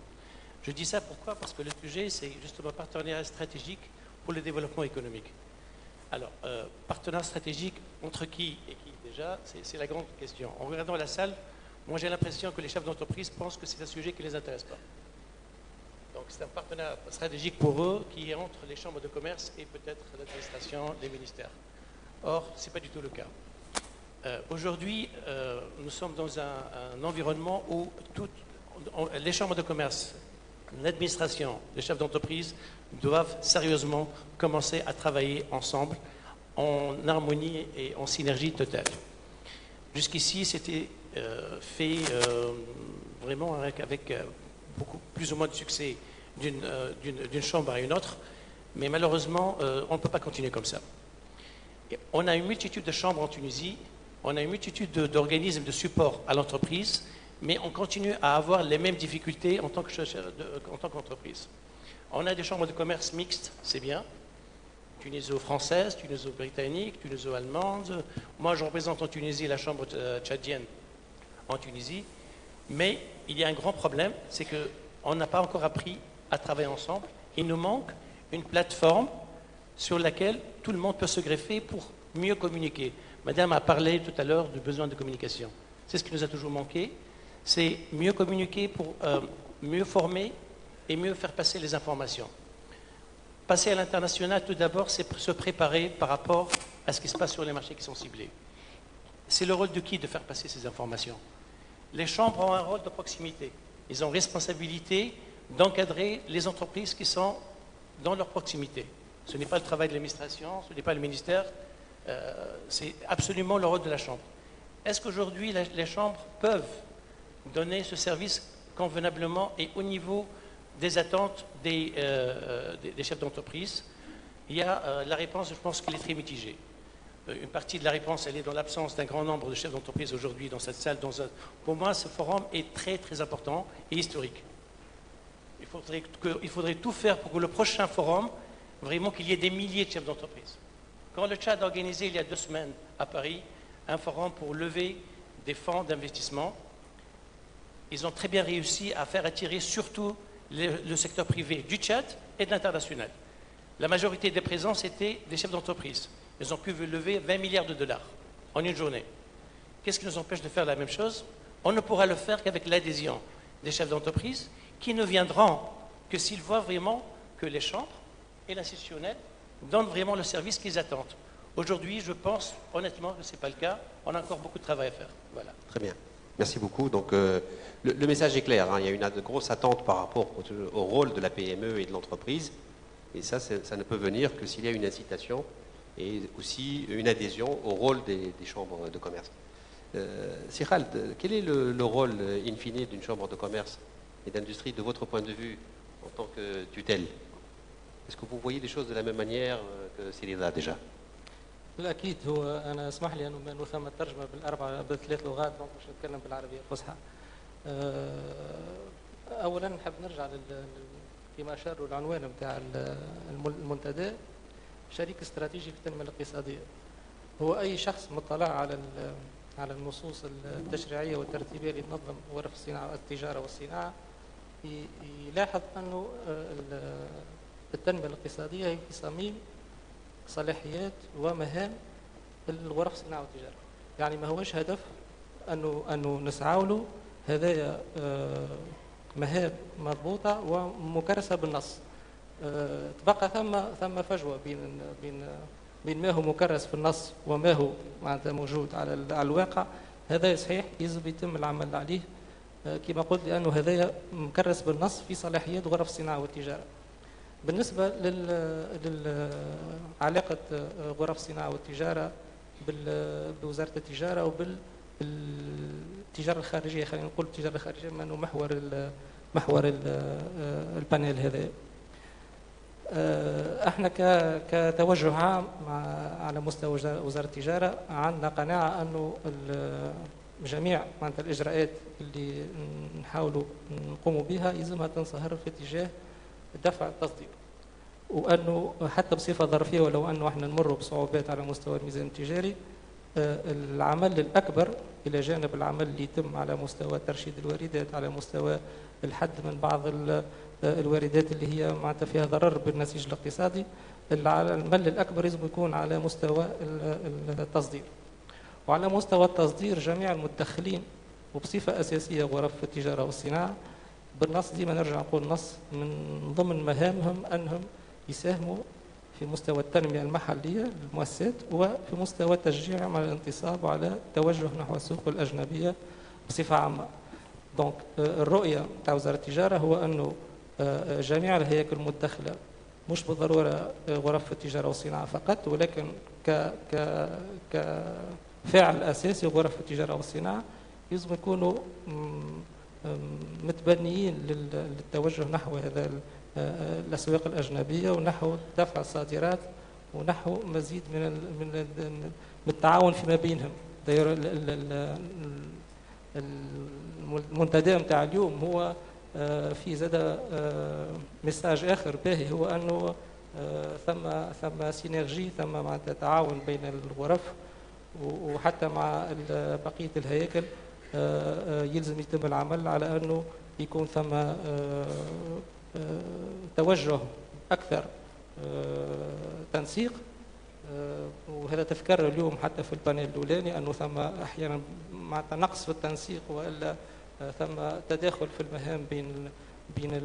Je dis ça pourquoi? Parce que le sujet, c'est justement partenariat stratégique pour le développement économique. Alors, partenariat stratégique entre qui et qui déjà? C'est la grande question. En regardant la salle, moi j'ai l'impression que les chefs d'entreprise pensent que c'est un sujet qui ne les intéresse pas. Donc c'est un partenariat stratégique pour eux qui est entre les chambres de commerce et peut-être l'administration, les ministères. Or, ce n'est pas du tout le cas. Aujourd'hui, nous sommes dans un environnement où les chambres de commerce, l'administration, les chefs d'entreprise doivent sérieusement commencer à travailler ensemble en harmonie et en synergie totale. Jusqu'ici, c'était fait vraiment avec beaucoup plus ou moins de succès d'une chambre à une autre, mais malheureusement, on ne peut pas continuer comme ça. Et on a une multitude de chambres en Tunisie, on a une multitude d'organismes de support à l'entreprise, mais on continue à avoir les mêmes difficultés en tant qu'entreprise. On a des chambres de commerce mixtes, c'est bien, tuniso-française, tuniso-britannique, tuniso-allemande. Moi, je représente en Tunisie la chambre tchadienne en Tunisie, mais il y a un grand problème, c'est qu'on n'a pas encore appris à travailler ensemble. Il nous manque une plateforme sur laquelle tout le monde peut se greffer pour mieux communiquer. Madame a parlé tout à l'heure du besoin de communication. C'est ce qui nous a toujours manqué, c'est mieux communiquer pour mieux former et mieux faire passer les informations. Passer à l'international, tout d'abord, c'est se préparer par rapport à ce qui se passe sur les marchés qui sont ciblés. C'est le rôle de qui de faire passer ces informations? Les chambres ont un rôle de proximité. Ils ont responsabilité d'encadrer les entreprises qui sont dans leur proximité. Ce n'est pas le travail de l'administration, ce n'est pas le ministère, c'est absolument le rôle de la chambre. Est-ce qu'aujourd'hui, les chambres peuvent donner ce service convenablement et au niveau des attentes des chefs d'entreprise? La réponse, je pense qu'elle est très mitigée. une partie de la réponse, elle est dans l'absence d'un grand nombre de chefs d'entreprise aujourd'hui dans cette salle. Pour moi, ce forum est très très important et historique. Il faudrait tout faire pour que le prochain forum, vraiment qu'il y ait des milliers de chefs d'entreprise. Quand le Tchad a organisé il y a 2 semaines à Paris un forum pour lever des fonds d'investissement, ils ont très bien réussi à faire attirer surtout le secteur privé du Tchad et de l'international. La majorité des présents, c'était des chefs d'entreprise. Ils ont pu lever 20 milliards de dollars en une journée. Qu'est-ce qui nous empêche de faire la même chose? On ne pourra le faire qu'avec l'adhésion des chefs d'entreprise qui ne viendront que s'ils voient vraiment que les chambres et l'institutionnel donnent vraiment le service qu'ils attendent. Aujourd'hui, je pense honnêtement que ce n'est pas le cas. On a encore beaucoup de travail à faire. Voilà. Très bien. Merci beaucoup. Donc, le message est clair. Hein. Il y a une grosse attente par rapport au rôle de la PME et de l'entreprise. Et ça ne peut venir que s'il y a une incitation et aussi une adhésion au rôle des chambres de commerce. Sikhald, quel est le rôle in fine d'une chambre de commerce et d'industrie de votre point de vue en tant que tutelle? Est-ce que vous voyez les choses de la même manière que Célida déjà? بالأكيد. هو أنا اسمح لي أنه ما ثم ترجمة بثلاث لغات دونك باش نتكلم بالعربية الفصحى. أولا نحب نرجع كما أشاروا العنوان نتاع المنتدى شريك استراتيجي في التنمية الاقتصادية. هو أي شخص مطلع على النصوص التشريعية والترتيبية اللي تنظم غرف الصناعة التجارة والصناعة يلاحظ أنه التنمية الاقتصادية هي في صميم صلاحيات ومهام الغرف الصناعة والتجارة. يعني ما هوش هدف أنه نسعى له هذايا مهام مضبوطة ومكرسة بالنص. تبقى ثم فجوة بين ما هو مكرس في النص وما هو معناتها موجود على الواقع. هذا صحيح يجب يتم العمل عليه كما قلت لأنه هذايا مكرس بالنص في صلاحيات غرف الصناعة والتجارة. بالنسبة لعلاقة غرف الصناعة والتجارة بوزارة التجارة وبالتجارة الخارجية، خلينا نقول التجارة الخارجية بما أنه محور البانيل هذا. احنا كتوجه عام على مستوى وزارة التجارة عندنا قناعة أنه جميع معناتها الإجراءات اللي نحاولوا نقوموا بها يلزمها تنصهر في اتجاه دفع التصدير، وأنه حتى بصفة ظرفية ولو أنه احنا نمر بصعوبات على مستوى الميزان التجاري، العمل الأكبر إلى جانب العمل اللي يتم على مستوى ترشيد الواردات، على مستوى الحد من بعض الواردات اللي هي معناتها فيها ضرر بالنسيج الاقتصادي، العمل الأكبر لازم يكون على مستوى التصدير. وعلى مستوى التصدير جميع المدخلين وبصفة أساسية غرف التجارة والصناعة بالنص، ديما نرجع نقول نص من ضمن مهامهم أنهم يساهموا في مستوى التنمية المحلية للمؤسسات وفي مستوى تشجيع على الانتصاب وعلى التوجه نحو السوق الأجنبية بصفة عامة. دونك الرؤية تاع وزارة التجارة هو أنه جميع الهياكل المدخلة مش بالضرورة غرف التجارة والصناعة فقط، ولكن كفاعل أساسي غرف التجارة والصناعة يجب يكونوا متبنيين للتوجه نحو هذا الأسواق الأجنبية ونحو دفع الصادرات ونحو مزيد من التعاون فيما بينهم. المنتدى نتاع اليوم هو في زاد ميساج آخر باهي، هو أنه ثم سينرجي، ثم معناتها تعاون بين الغرف وحتى مع بقية الهياكل. يلزم يتم العمل على أنه يكون ثم توجه أكثر تنسيق، وهذا تذكر اليوم حتى في البانيل الأولاني أنه ثم أحيانا معناتها نقص في التنسيق وإلا ثم تداخل في المهام بين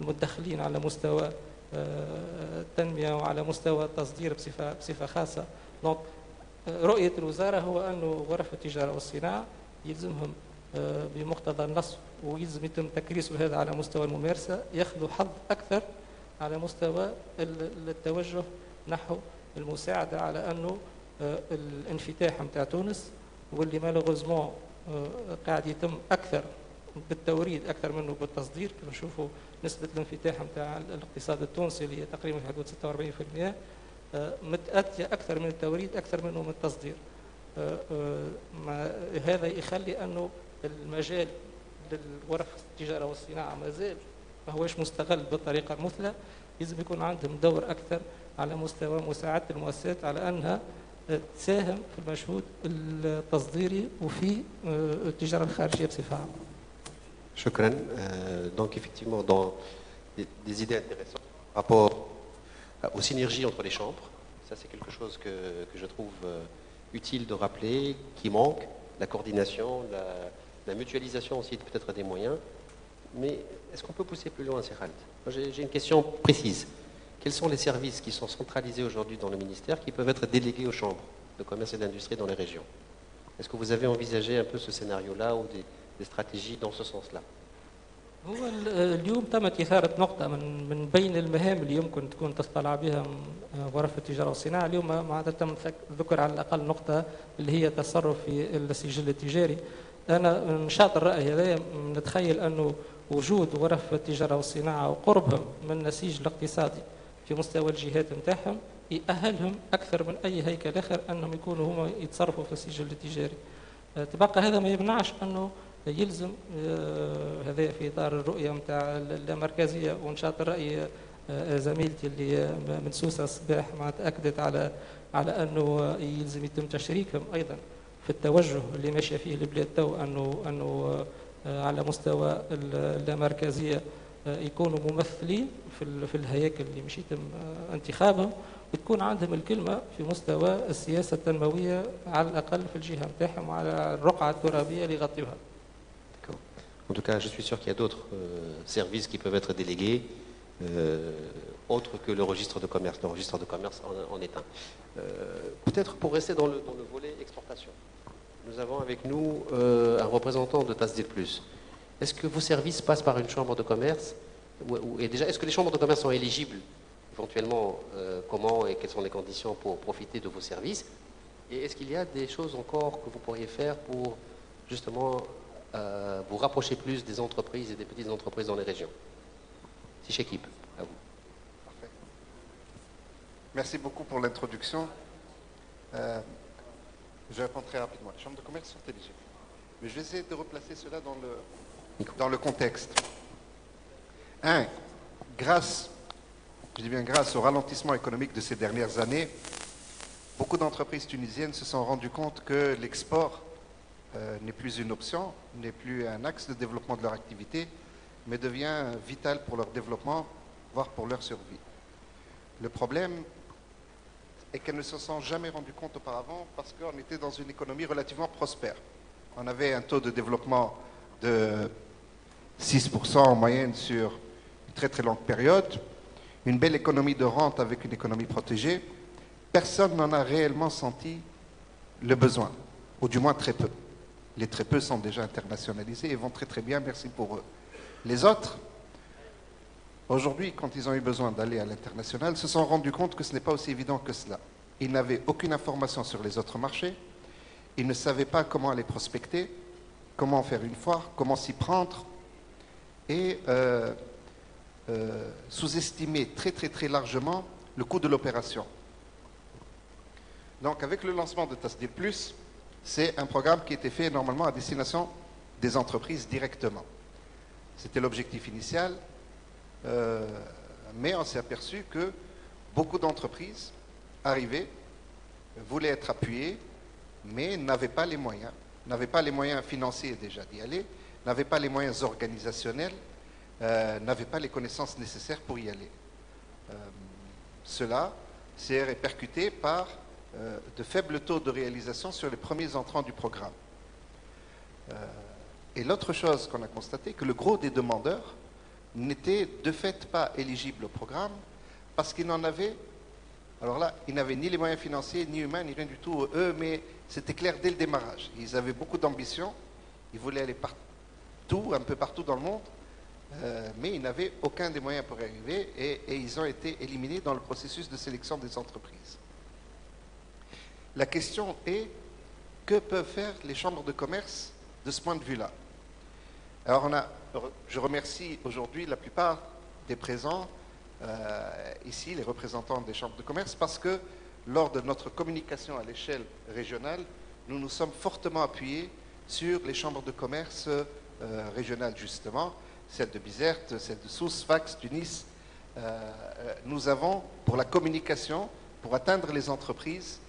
المدخلين على مستوى التنمية وعلى مستوى التصدير بصفة خاصة. دونك رؤية الوزارة هو أنه غرف التجارة والصناعة يلزمهم بمقتضى النص ويلزم يتم تكريسه هذا على مستوى الممارسة، ياخذوا حظ أكثر على مستوى التوجه نحو المساعدة على أنه الانفتاح نتاع تونس واللي مالوغوزمون قاعد يتم أكثر بالتوريد أكثر منه بالتصدير. نشوفوا نسبة الانفتاح نتاع الاقتصاد التونسي اللي هي تقريبا في حدود 46%، متأتية أكثر من التوريد أكثر منه من التصدير. هذا يخلي أنه المجال للغرف التجارة والصناعة ما زال ما هوش مستغل بالطريقة المثلى. لازم يكون عندهم دور أكثر على مستوى مساعدة المؤسسات على أنها تساهم في المجهود التصديري وفي التجارة الخارجية بصفة عامة. Shukran. Donc effectivement, dans des idées intéressantes par rapport aux synergies entre les chambres, ça c'est quelque chose que je trouve utile de rappeler, qui manque, la coordination, la mutualisation aussi peut-être des moyens. Mais est-ce qu'on peut pousser plus loin, Serhalt? J'ai une question précise. Quels sont les services qui sont centralisés aujourd'hui dans le ministère qui peuvent être délégués aux chambres de commerce et d'industrie dans les régions? Est-ce que vous avez envisagé un peu ce scénario-là ou des stratégies dans ce sens-là? هو اليوم تمت إثارة نقطة من بين المهام اللي يمكن تكون تطلع بها غرف التجارة والصناعة. اليوم ما تم ذكر على الأقل نقطة اللي هي تصرف في السجل التجاري. أنا نشاط الرأي هذا نتخيل أنه وجود غرف التجارة والصناعة وقربهم من النسيج الاقتصادي في مستوى الجهات نتاعهم يأهلهم أكثر من أي هيكل آخر أنهم يكونوا هم يتصرفوا في السجل التجاري. تبقى هذا ما يمنعش أنه يلزم هذا في إطار الرؤية نتاع اللامركزية ونشاط الرأي. زميلتي اللي من سوسة الصباح ما تأكدت على أنه يلزم يتم تشريكهم أيضا في التوجه اللي ماشية فيه البلاد تو أنه على مستوى اللامركزية يكونوا ممثلين في الهياكل اللي مش يتم انتخابهم وتكون عندهم الكلمة في مستوى السياسة التنموية على الأقل في الجهة نتاعهم وعلى الرقعة الترابية اللي يغطيوها. En tout cas, je suis sûr qu'il y a d'autres services qui peuvent être délégués, autres que le registre de commerce. Le registre de commerce en est un. Peut-être pour rester dans le volet exportation. Nous avons avec nous un représentant de Tasdir Plus. Est-ce que vos services passent par une chambre de commerce? Et déjà, est-ce que les chambres de commerce sont éligibles éventuellement? Comment et quelles sont les conditions pour profiter de vos services? Et est-ce qu'il y a des choses encore que vous pourriez faire pour justement vous rapprocher plus des entreprises et des petites entreprises dans les régions? Si Chekib, à vous. Parfait. Merci beaucoup pour l'introduction. Je réponds très rapidement. Les chambres de commerce sont éligibles. Mais je vais essayer de replacer cela dans le contexte. Grâce au ralentissement économique de ces dernières années, beaucoup d'entreprises tunisiennes se sont rendues compte que l'export n'est plus une option, n'est plus un axe de développement de leur activité, mais devient vital pour leur développement, voire pour leur survie. Le problème est qu'elles ne se sont jamais rendues compte auparavant parce qu'on était dans une économie relativement prospère. On avait un taux de développement de 6% en moyenne sur une très très longue période, une belle économie de rente avec une économie protégée. Personne n'en a réellement senti le besoin, ou du moins très peu. Les très peu sont déjà internationalisés et vont très très bien, merci pour eux. Les autres, aujourd'hui, quand ils ont eu besoin d'aller à l'international, se sont rendus compte que ce n'est pas aussi évident que cela. Ils n'avaient aucune information sur les autres marchés, ils ne savaient pas comment aller prospecter, comment faire une foire, comment s'y prendre, et sous-estimer très très très largement le coût de l'opération. Donc avec le lancement de Tasdir Plus, c'est un programme qui était fait normalement à destination des entreprises directement. C'était l'objectif initial, mais on s'est aperçu que beaucoup d'entreprises arrivaient, voulaient être appuyées, mais n'avaient pas les moyens financiers déjà d'y aller, n'avaient pas les moyens organisationnels, n'avaient pas les connaissances nécessaires pour y aller. Cela s'est répercuté par de faibles taux de réalisation sur les premiers entrants du programme. Et l'autre chose qu'on a constaté, que le gros des demandeurs n'étaient de fait pas éligibles au programme parce qu'ils n'en avaient, alors là, ils n'avaient ni les moyens financiers, ni humains, ni rien du tout, eux, mais c'était clair dès le démarrage. Ils avaient beaucoup d'ambition, ils voulaient aller partout, un peu partout dans le monde, mais ils n'avaient aucun des moyens pour y arriver et ils ont été éliminés dans le processus de sélection des entreprises. La question est, que peuvent faire les chambres de commerce de ce point de vue-là? Alors je remercie aujourd'hui la plupart des présents ici les représentants des chambres de commerce parce que lors de notre communication à l'échelle régionale, nous nous sommes fortement appuyés sur les chambres de commerce régionales justement, celle de Bizerte, celle de Sousse, Sfax, Tunis. Nous avons, pour la communication, pour atteindre les entreprises,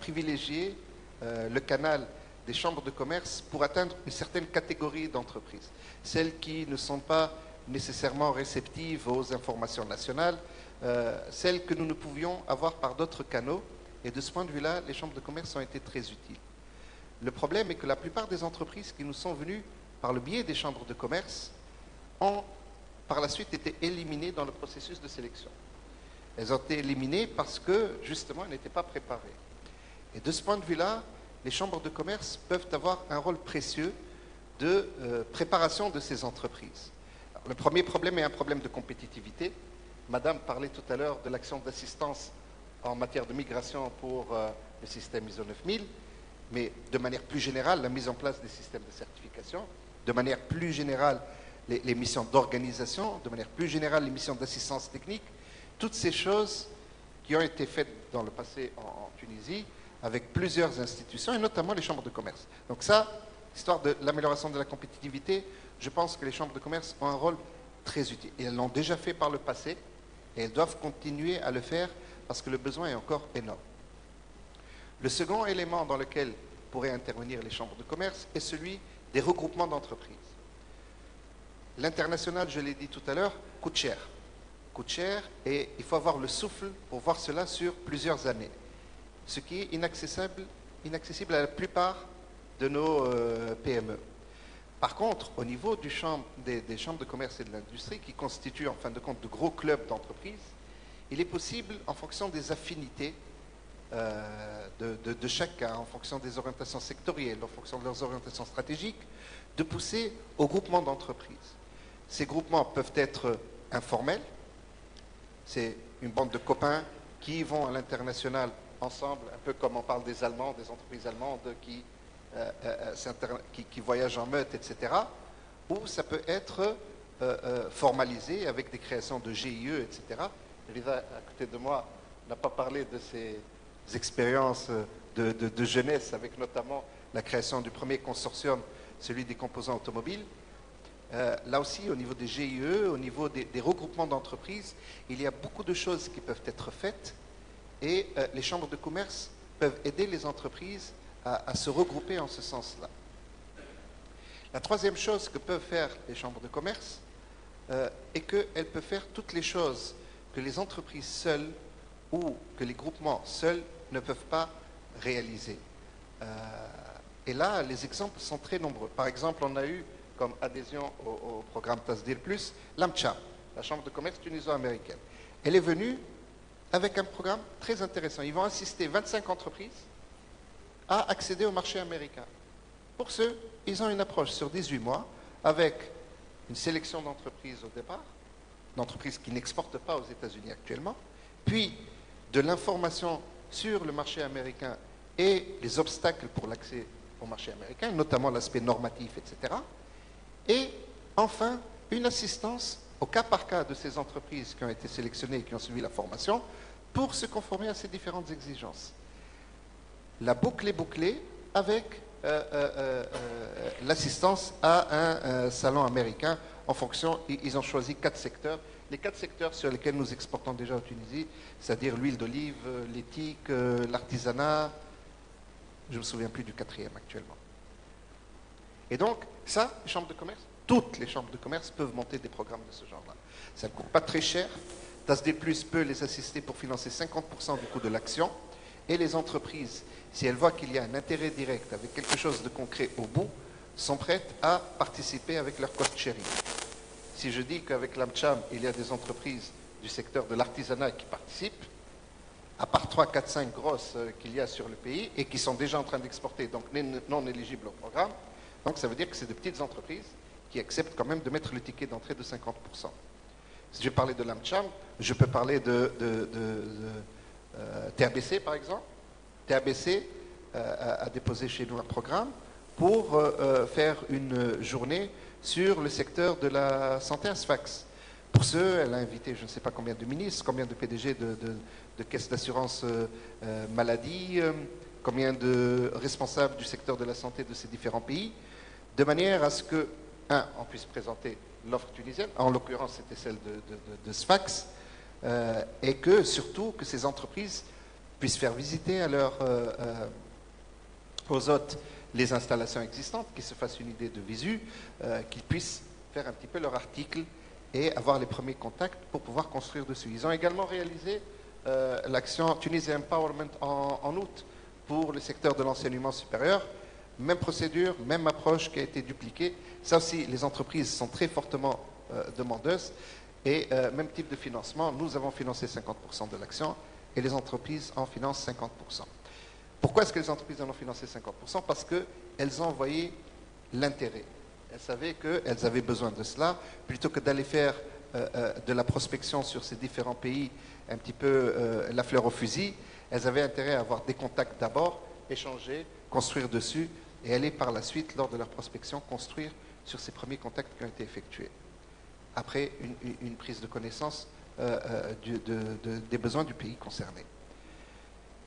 privilégié le canal des chambres de commerce pour atteindre une certaine catégorie d'entreprises. Celles qui ne sont pas nécessairement réceptives aux informations nationales, celles que nous ne pouvions avoir par d'autres canaux. Et de ce point de vue-là, les chambres de commerce ont été très utiles. Le problème est que la plupart des entreprises qui nous sont venues par le biais des chambres de commerce ont par la suite été éliminées dans le processus de sélection. Elles ont été éliminées parce que, justement, elles n'étaient pas préparées. Et de ce point de vue-là, les chambres de commerce peuvent avoir un rôle précieux de préparation de ces entreprises. Alors, le premier problème est un problème de compétitivité. Madame parlait tout à l'heure de l'action d'assistance en matière de migration pour le système ISO 9000, mais de manière plus générale, la mise en place des systèmes de certification, de manière plus générale, les missions d'organisation, de manière plus générale, les missions d'assistance technique, toutes ces choses qui ont été faites dans le passé en Tunisie avec plusieurs institutions, et notamment les chambres de commerce. Donc ça, histoire de l'amélioration de la compétitivité, je pense que les chambres de commerce ont un rôle très utile. Et elles l'ont déjà fait par le passé, et elles doivent continuer à le faire parce que le besoin est encore énorme. Le second élément dans lequel pourraient intervenir les chambres de commerce est celui des regroupements d'entreprises. L'international, je l'ai dit tout à l'heure, coûte cher. Coûte cher et il faut avoir le souffle pour voir cela sur plusieurs années. Ce qui est inaccessible à la plupart de nos PME. Par contre, au niveau des chambres de commerce et de l'industrie, qui constituent en fin de compte de gros clubs d'entreprises, il est possible, en fonction des affinités de chacun, en fonction des orientations sectorielles, en fonction de leurs orientations stratégiques, de pousser au groupement d'entreprises. Ces groupements peuvent être informels, c'est une bande de copains qui vont à l'international ensemble, un peu comme on parle des Allemands, des entreprises allemandes qui voyagent en meute, etc. Ou ça peut être formalisé avec des créations de GIE, etc. Rida, à côté de moi, n'a pas parlé de ses expériences de jeunesse, avec notamment la création du premier consortium, celui des composants automobiles. Là aussi, au niveau des GIE, au niveau des regroupements d'entreprises, il y a beaucoup de choses qui peuvent être faites et les chambres de commerce peuvent aider les entreprises à se regrouper en ce sens-là. La troisième chose que peuvent faire les chambres de commerce est qu'elles peuvent faire toutes les choses que les entreprises seules ou que les groupements seuls ne peuvent pas réaliser. Et là, les exemples sont très nombreux. Par exemple, on a eu comme adhésion au programme TASDIR+, l'AMCHAM, la Chambre de commerce tuniso-américaine. Elle est venue avec un programme très intéressant. Ils vont assister 25 entreprises à accéder au marché américain. Pour ce, ils ont une approche sur 18 mois avec une sélection d'entreprises au départ, d'entreprises qui n'exportent pas aux États-Unis actuellement, puis de l'information sur le marché américain et les obstacles pour l'accès au marché américain, notamment l'aspect normatif, etc. Et enfin, une assistance au cas par cas de ces entreprises qui ont été sélectionnées et qui ont suivi la formation pour se conformer à ces différentes exigences. La boucle est bouclée avec l'assistance à un salon américain en fonction, ils ont choisi 4 secteurs. Les 4 secteurs sur lesquels nous exportons déjà en Tunisie, c'est-à-dire l'huile d'olive, l'éthique, l'artisanat, je ne me souviens plus du 4e actuellement. Et donc, ça, les chambres de commerce, toutes les chambres de commerce peuvent monter des programmes de ce genre-là. Ça ne coûte pas très cher. TASD+ peut les assister pour financer 50% du coût de l'action. Et les entreprises, si elles voient qu'il y a un intérêt direct avec quelque chose de concret au bout, sont prêtes à participer avec leur cost sharing. Si je dis qu'avec l'AMCHAM, il y a des entreprises du secteur de l'artisanat qui participent, à part 3, 4, 5 grosses qu'il y a sur le pays et qui sont déjà en train d'exporter, donc non éligibles au programme, donc ça veut dire que c'est de petites entreprises qui acceptent quand même de mettre le ticket d'entrée de 50%. Si je parlais de l'AMCHAM, je peux parler de TABC par exemple. TABC a déposé chez nous un programme pour faire une journée sur le secteur de la santé à Sfax, Pour ce, elle a invité je ne sais pas combien de ministres, combien de PDG de caisses d'assurance maladie, combien de responsables du secteur de la santé de ces différents pays, de manière à ce que, on puisse présenter l'offre tunisienne, en l'occurrence c'était celle de Sfax, et que surtout que ces entreprises puissent faire visiter aux hôtes les installations existantes, qu'ils se fassent une idée de visu, qu'ils puissent faire un petit peu leur article et avoir les premiers contacts pour pouvoir construire dessus. Ils ont également réalisé l'action Tunisia Empowerment en août pour le secteur de l'enseignement supérieur. Même procédure, même approche qui a été dupliquée. Ça aussi, les entreprises sont très fortement demandeuses. Et même type de financement, nous avons financé 50% de l'action et les entreprises en financent 50%. Pourquoi est-ce que les entreprises en ont financé 50%? Parce qu'elles ont envoyé l'intérêt. Elles savaient qu'elles avaient besoin de cela, plutôt que d'aller faire de la prospection sur ces différents pays, un petit peu la fleur au fusil. Elles avaient intérêt à avoir des contacts d'abord, échanger, construire dessus, et aller par la suite, lors de leur prospection, construire sur ces premiers contacts qui ont été effectués. Après une prise de connaissance des besoins du pays concerné.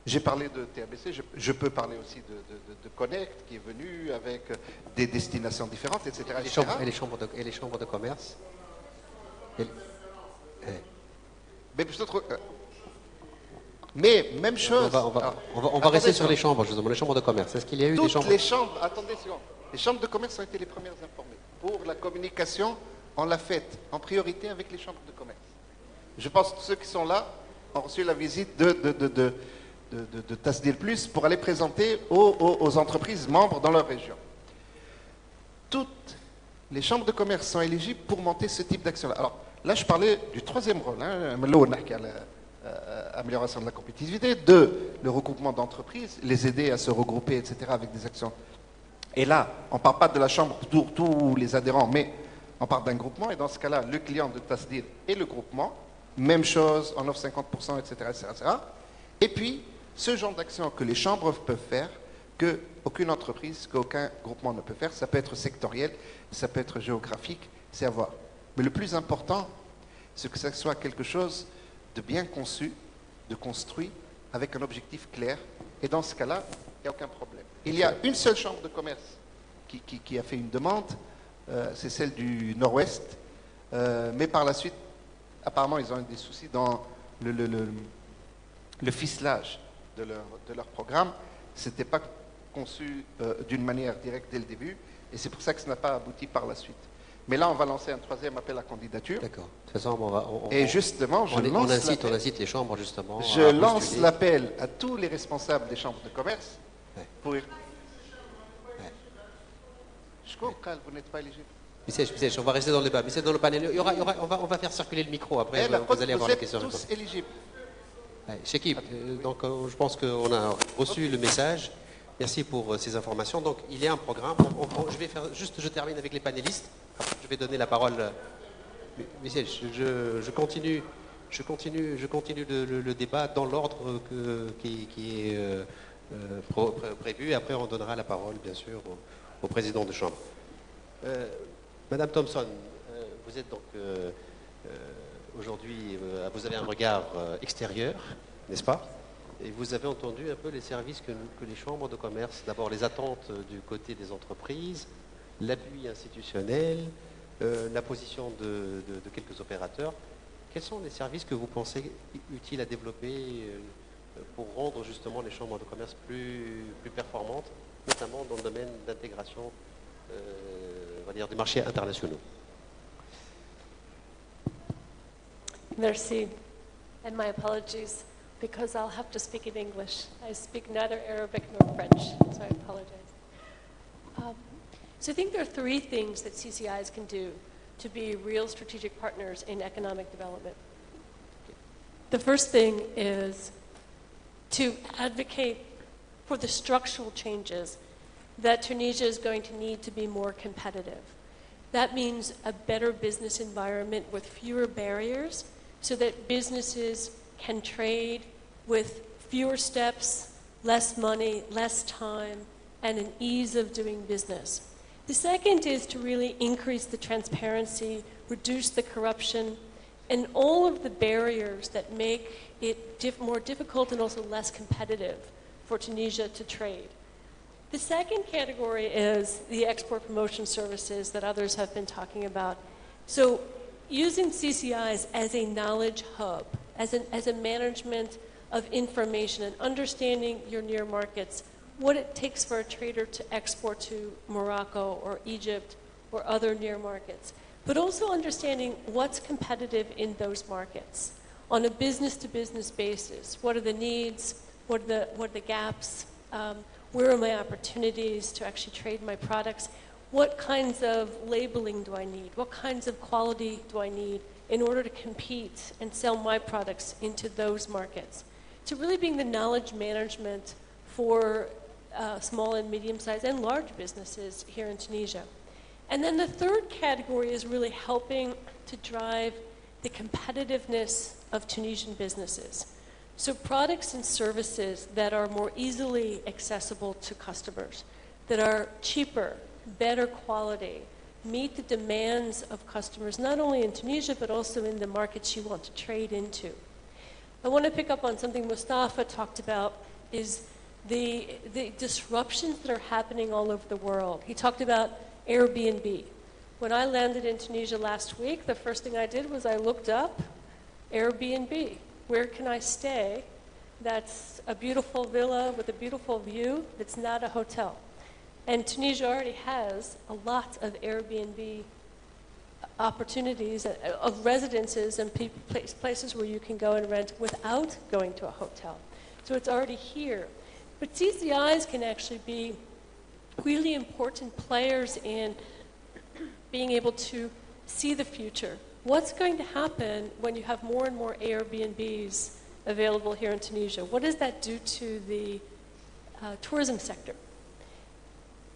J'ai parlé de TABC, je peux parler aussi de Connect, qui est venu avec des destinations différentes, etc. Et les chambres de commerce. Mais même chose. On va rester sur les chambres, justement, les chambres de commerce. Est-ce qu'il y a eu des chambres? Les chambres, attendez une seconde. Les chambres de commerce ont été les premières informées. Pour la communication, on l'a faite en priorité avec les chambres de commerce. Je pense que ceux qui sont là ont reçu la visite de Tasdir Plus pour aller présenter aux entreprises membres dans leur région. Toutes les chambres de commerce sont éligibles pour monter ce type d'action-là. Alors là, je parlais du troisième rôle, amélioration de la compétitivité, le regroupement d'entreprises, les aider à se regrouper, etc., avec des actions. Et là, on ne parle pas de la chambre pour tous les adhérents, mais on parle d'un groupement, et dans ce cas-là, le client de Tasdir et le groupement, même chose, on offre 50%, etc., etc., etc. Et puis, ce genre d'action que les chambres peuvent faire, qu'aucune entreprise, qu'aucun groupement ne peut faire, ça peut être sectoriel, ça peut être géographique, c'est à voir. Mais le plus important, c'est que ça soit quelque chose de bien conçu, de construit, avec un objectif clair. Et dans ce cas-là, il n'y a aucun problème. Il y a une seule chambre de commerce qui a fait une demande, c'est celle du Nord-Ouest. Mais par la suite, apparemment, ils ont eu des soucis dans le ficelage de leur programme. Ce n'était pas conçu d'une manière directe dès le début. Et c'est pour ça que ça n'a pas abouti par la suite. Mais là, on va lancer un troisième appel à candidature. D'accord. De toute façon, et justement, on incite les chambres, justement. Je lance l'appel à tous les responsables des chambres de commerce pour... Je comprends, vous n'êtes pas éligible. On va rester dans le débat. Mais c'est dans le panel. On va faire circuler le micro après. Vous allez avoir la question. Vous êtes tous éligibles. Chekib, donc je pense qu'on a reçu le message. Merci pour ces informations. Donc, il y a un programme. Je termine avec les panélistes. Je vais donner la parole. Michel, je continue le débat dans l'ordre qui est prévu. Après, on donnera la parole, bien sûr, au président de chambre. Madame Thompson, vous êtes donc aujourd'hui, vous avez un regard extérieur, n'est-ce pas? Et vous avez entendu un peu les services que les chambres de commerce, d'abord les attentes du côté des entreprises, l'appui institutionnel, la position de quelques opérateurs. Quels sont les services que vous pensez utiles à développer pour rendre justement les chambres de commerce plus performantes, notamment dans le domaine d'intégration on va dire, des marchés internationaux? Merci. And my apologies, because I'll have to speak in English. I speak neither Arabic nor French, so I apologize. So I think there are three things that CCIs can do to be real strategic partners in economic development. The first thing is to advocate for the structural changes that Tunisia is going to need to be more competitive. That means a better business environment with fewer barriers so that businesses can trade with fewer steps, less money, less time, and an ease of doing business. The second is to really increase the transparency, reduce the corruption, and all of the barriers that make it more difficult and also less competitive for Tunisia to trade. The second category is the export promotion services that others have been talking about. So using CCIs as a knowledge hub, as a management of information and understanding your near markets, what it takes for a trader to export to Morocco or Egypt or other near markets, but also understanding what's competitive in those markets on a business-to-business basis. What are the needs? What are the gaps? Where are my opportunities to actually trade my products? What kinds of labeling do I need? What kinds of quality do I need in order to compete and sell my products into those markets? So really being the knowledge management for small and medium-sized and large businesses here in Tunisia. And then the third category is really helping to drive the competitiveness of Tunisian businesses. So products and services that are more easily accessible to customers, that are cheaper, better quality, meet the demands of customers, not only in Tunisia, but also in the markets you want to trade into. I want to pick up on something Mustafa talked about, is the disruptions that are happening all over the world. He talked about Airbnb. When I landed in Tunisia last week, the first thing I did was I looked up Airbnb. Where can I stay that's a beautiful villa with a beautiful view that's not a hotel? And Tunisia already has a lot of Airbnb opportunities of residences and places where you can go and rent without going to a hotel. So it's already here. But CCIs can actually be really important players in being able to see the future. What's going to happen when you have more and more Airbnbs available here in Tunisia? What does that do to the tourism sector?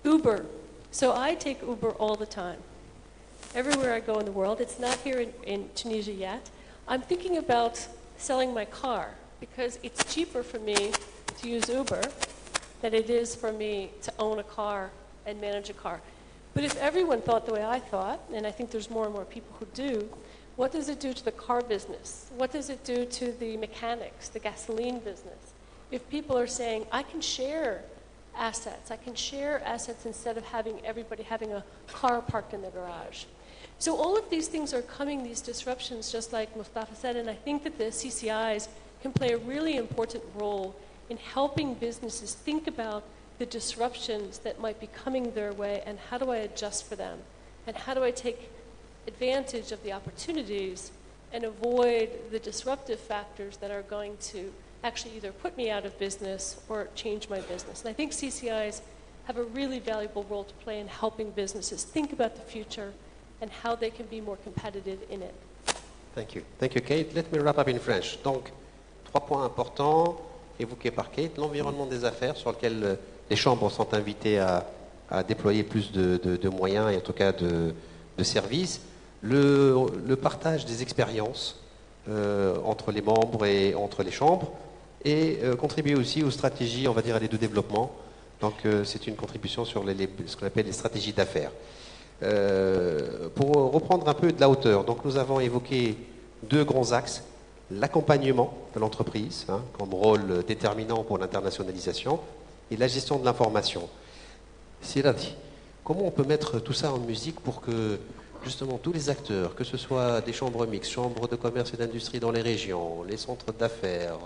Uber. So I take Uber all the time. Everywhere I go in the world. It's not here in Tunisia yet. I'm thinking about selling my car because it's cheaper for me to use Uber than it is for me to own a car and manage a car. But if everyone thought the way I thought, and I think there's more and more people who do, what does it do to the car business? What does it do to the mechanics, the gasoline business? If people are saying, I can share assets instead of having everybody having a car parked in the garage. So all of these things are coming, these disruptions, just like Mustafa said, and I think that the CCIs can play a really important role in helping businesses think about the disruptions that might be coming their way and how do I adjust for them? And how do I take advantage of the opportunities and avoid the disruptive factors that are going to actually either put me out of business or change my business? And I think CCIs have a really valuable role to play in helping businesses think about the future and how they can be more competitive in it. Thank you. Thank you, Kate. Let me wrap up in French. Donc, 3 points importants évoqués par Kate. L'environnement des affaires sur lequel les chambres sont invitées à déployer plus de moyens et en tout cas de services. Le partage des expériences entre les membres et entre les chambres et contribuer aussi aux stratégies, on va dire, de développement. Donc c'est une contribution sur ce qu'on appelle les stratégies d'affaires. Pour reprendre un peu de la hauteur, donc nous avons évoqué 2 grands axes. L'accompagnement de l'entreprise, comme rôle déterminant pour l'internationalisation, et la gestion de l'information. Sirati, comment on peut mettre tout ça en musique pour que justement tous les acteurs, que ce soit des chambres mixtes, chambres de commerce et d'industrie dans les régions, les centres d'affaires,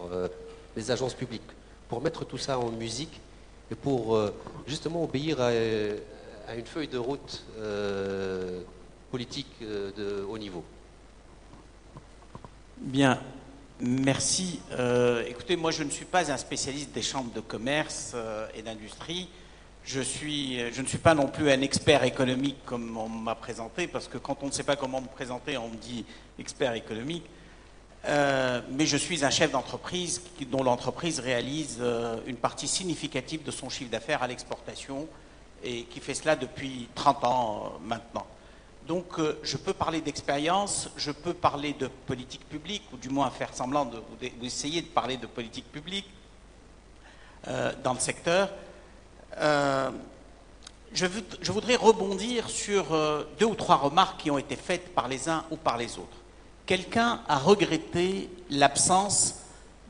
les agences publiques, pour mettre tout ça en musique et pour justement obéir à une feuille de route politique de haut niveau? Bien, merci. Écoutez, moi je ne suis pas un spécialiste des chambres de commerce et d'industrie. Je ne suis pas non plus un expert économique comme on m'a présenté, parce que quand on ne sait pas comment me présenter, on me dit expert économique. Mais je suis un chef d'entreprise dont l'entreprise réalise une partie significative de son chiffre d'affaires à l'exportation et qui fait cela depuis 30 ans maintenant. Donc je peux parler d'expérience, je peux parler de politique publique, ou du moins faire semblant ou essayer de parler de politique publique dans le secteur. Je voudrais rebondir sur 2 ou 3 remarques qui ont été faites par les uns ou par les autres. quelqu'un a regretté l'absence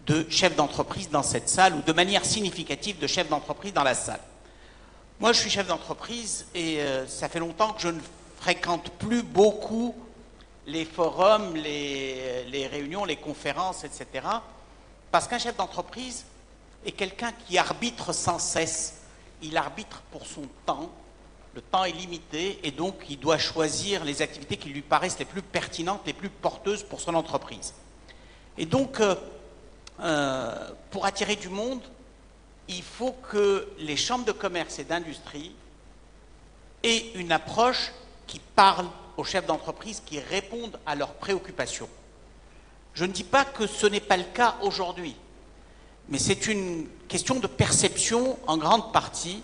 de chefs d'entreprise dans cette salle ou de manière significative de chefs d'entreprise dans la salle. Moi, je suis chef d'entreprise et ça fait longtemps que je ne fréquente plus beaucoup les forums, les réunions, les conférences, etc. Parce qu'un chef d'entreprise est quelqu'un qui arbitre sans cesse. Il arbitre pour son temps. Le temps est limité et donc il doit choisir les activités qui lui paraissent les plus pertinentes, les plus porteuses pour son entreprise. Et donc, pour attirer du monde, il faut que les chambres de commerce et d'industrie aient une approche qui parle aux chefs d'entreprise, qui répondent à leurs préoccupations. Je ne dis pas que ce n'est pas le cas aujourd'hui, mais c'est une question de perception en grande partie.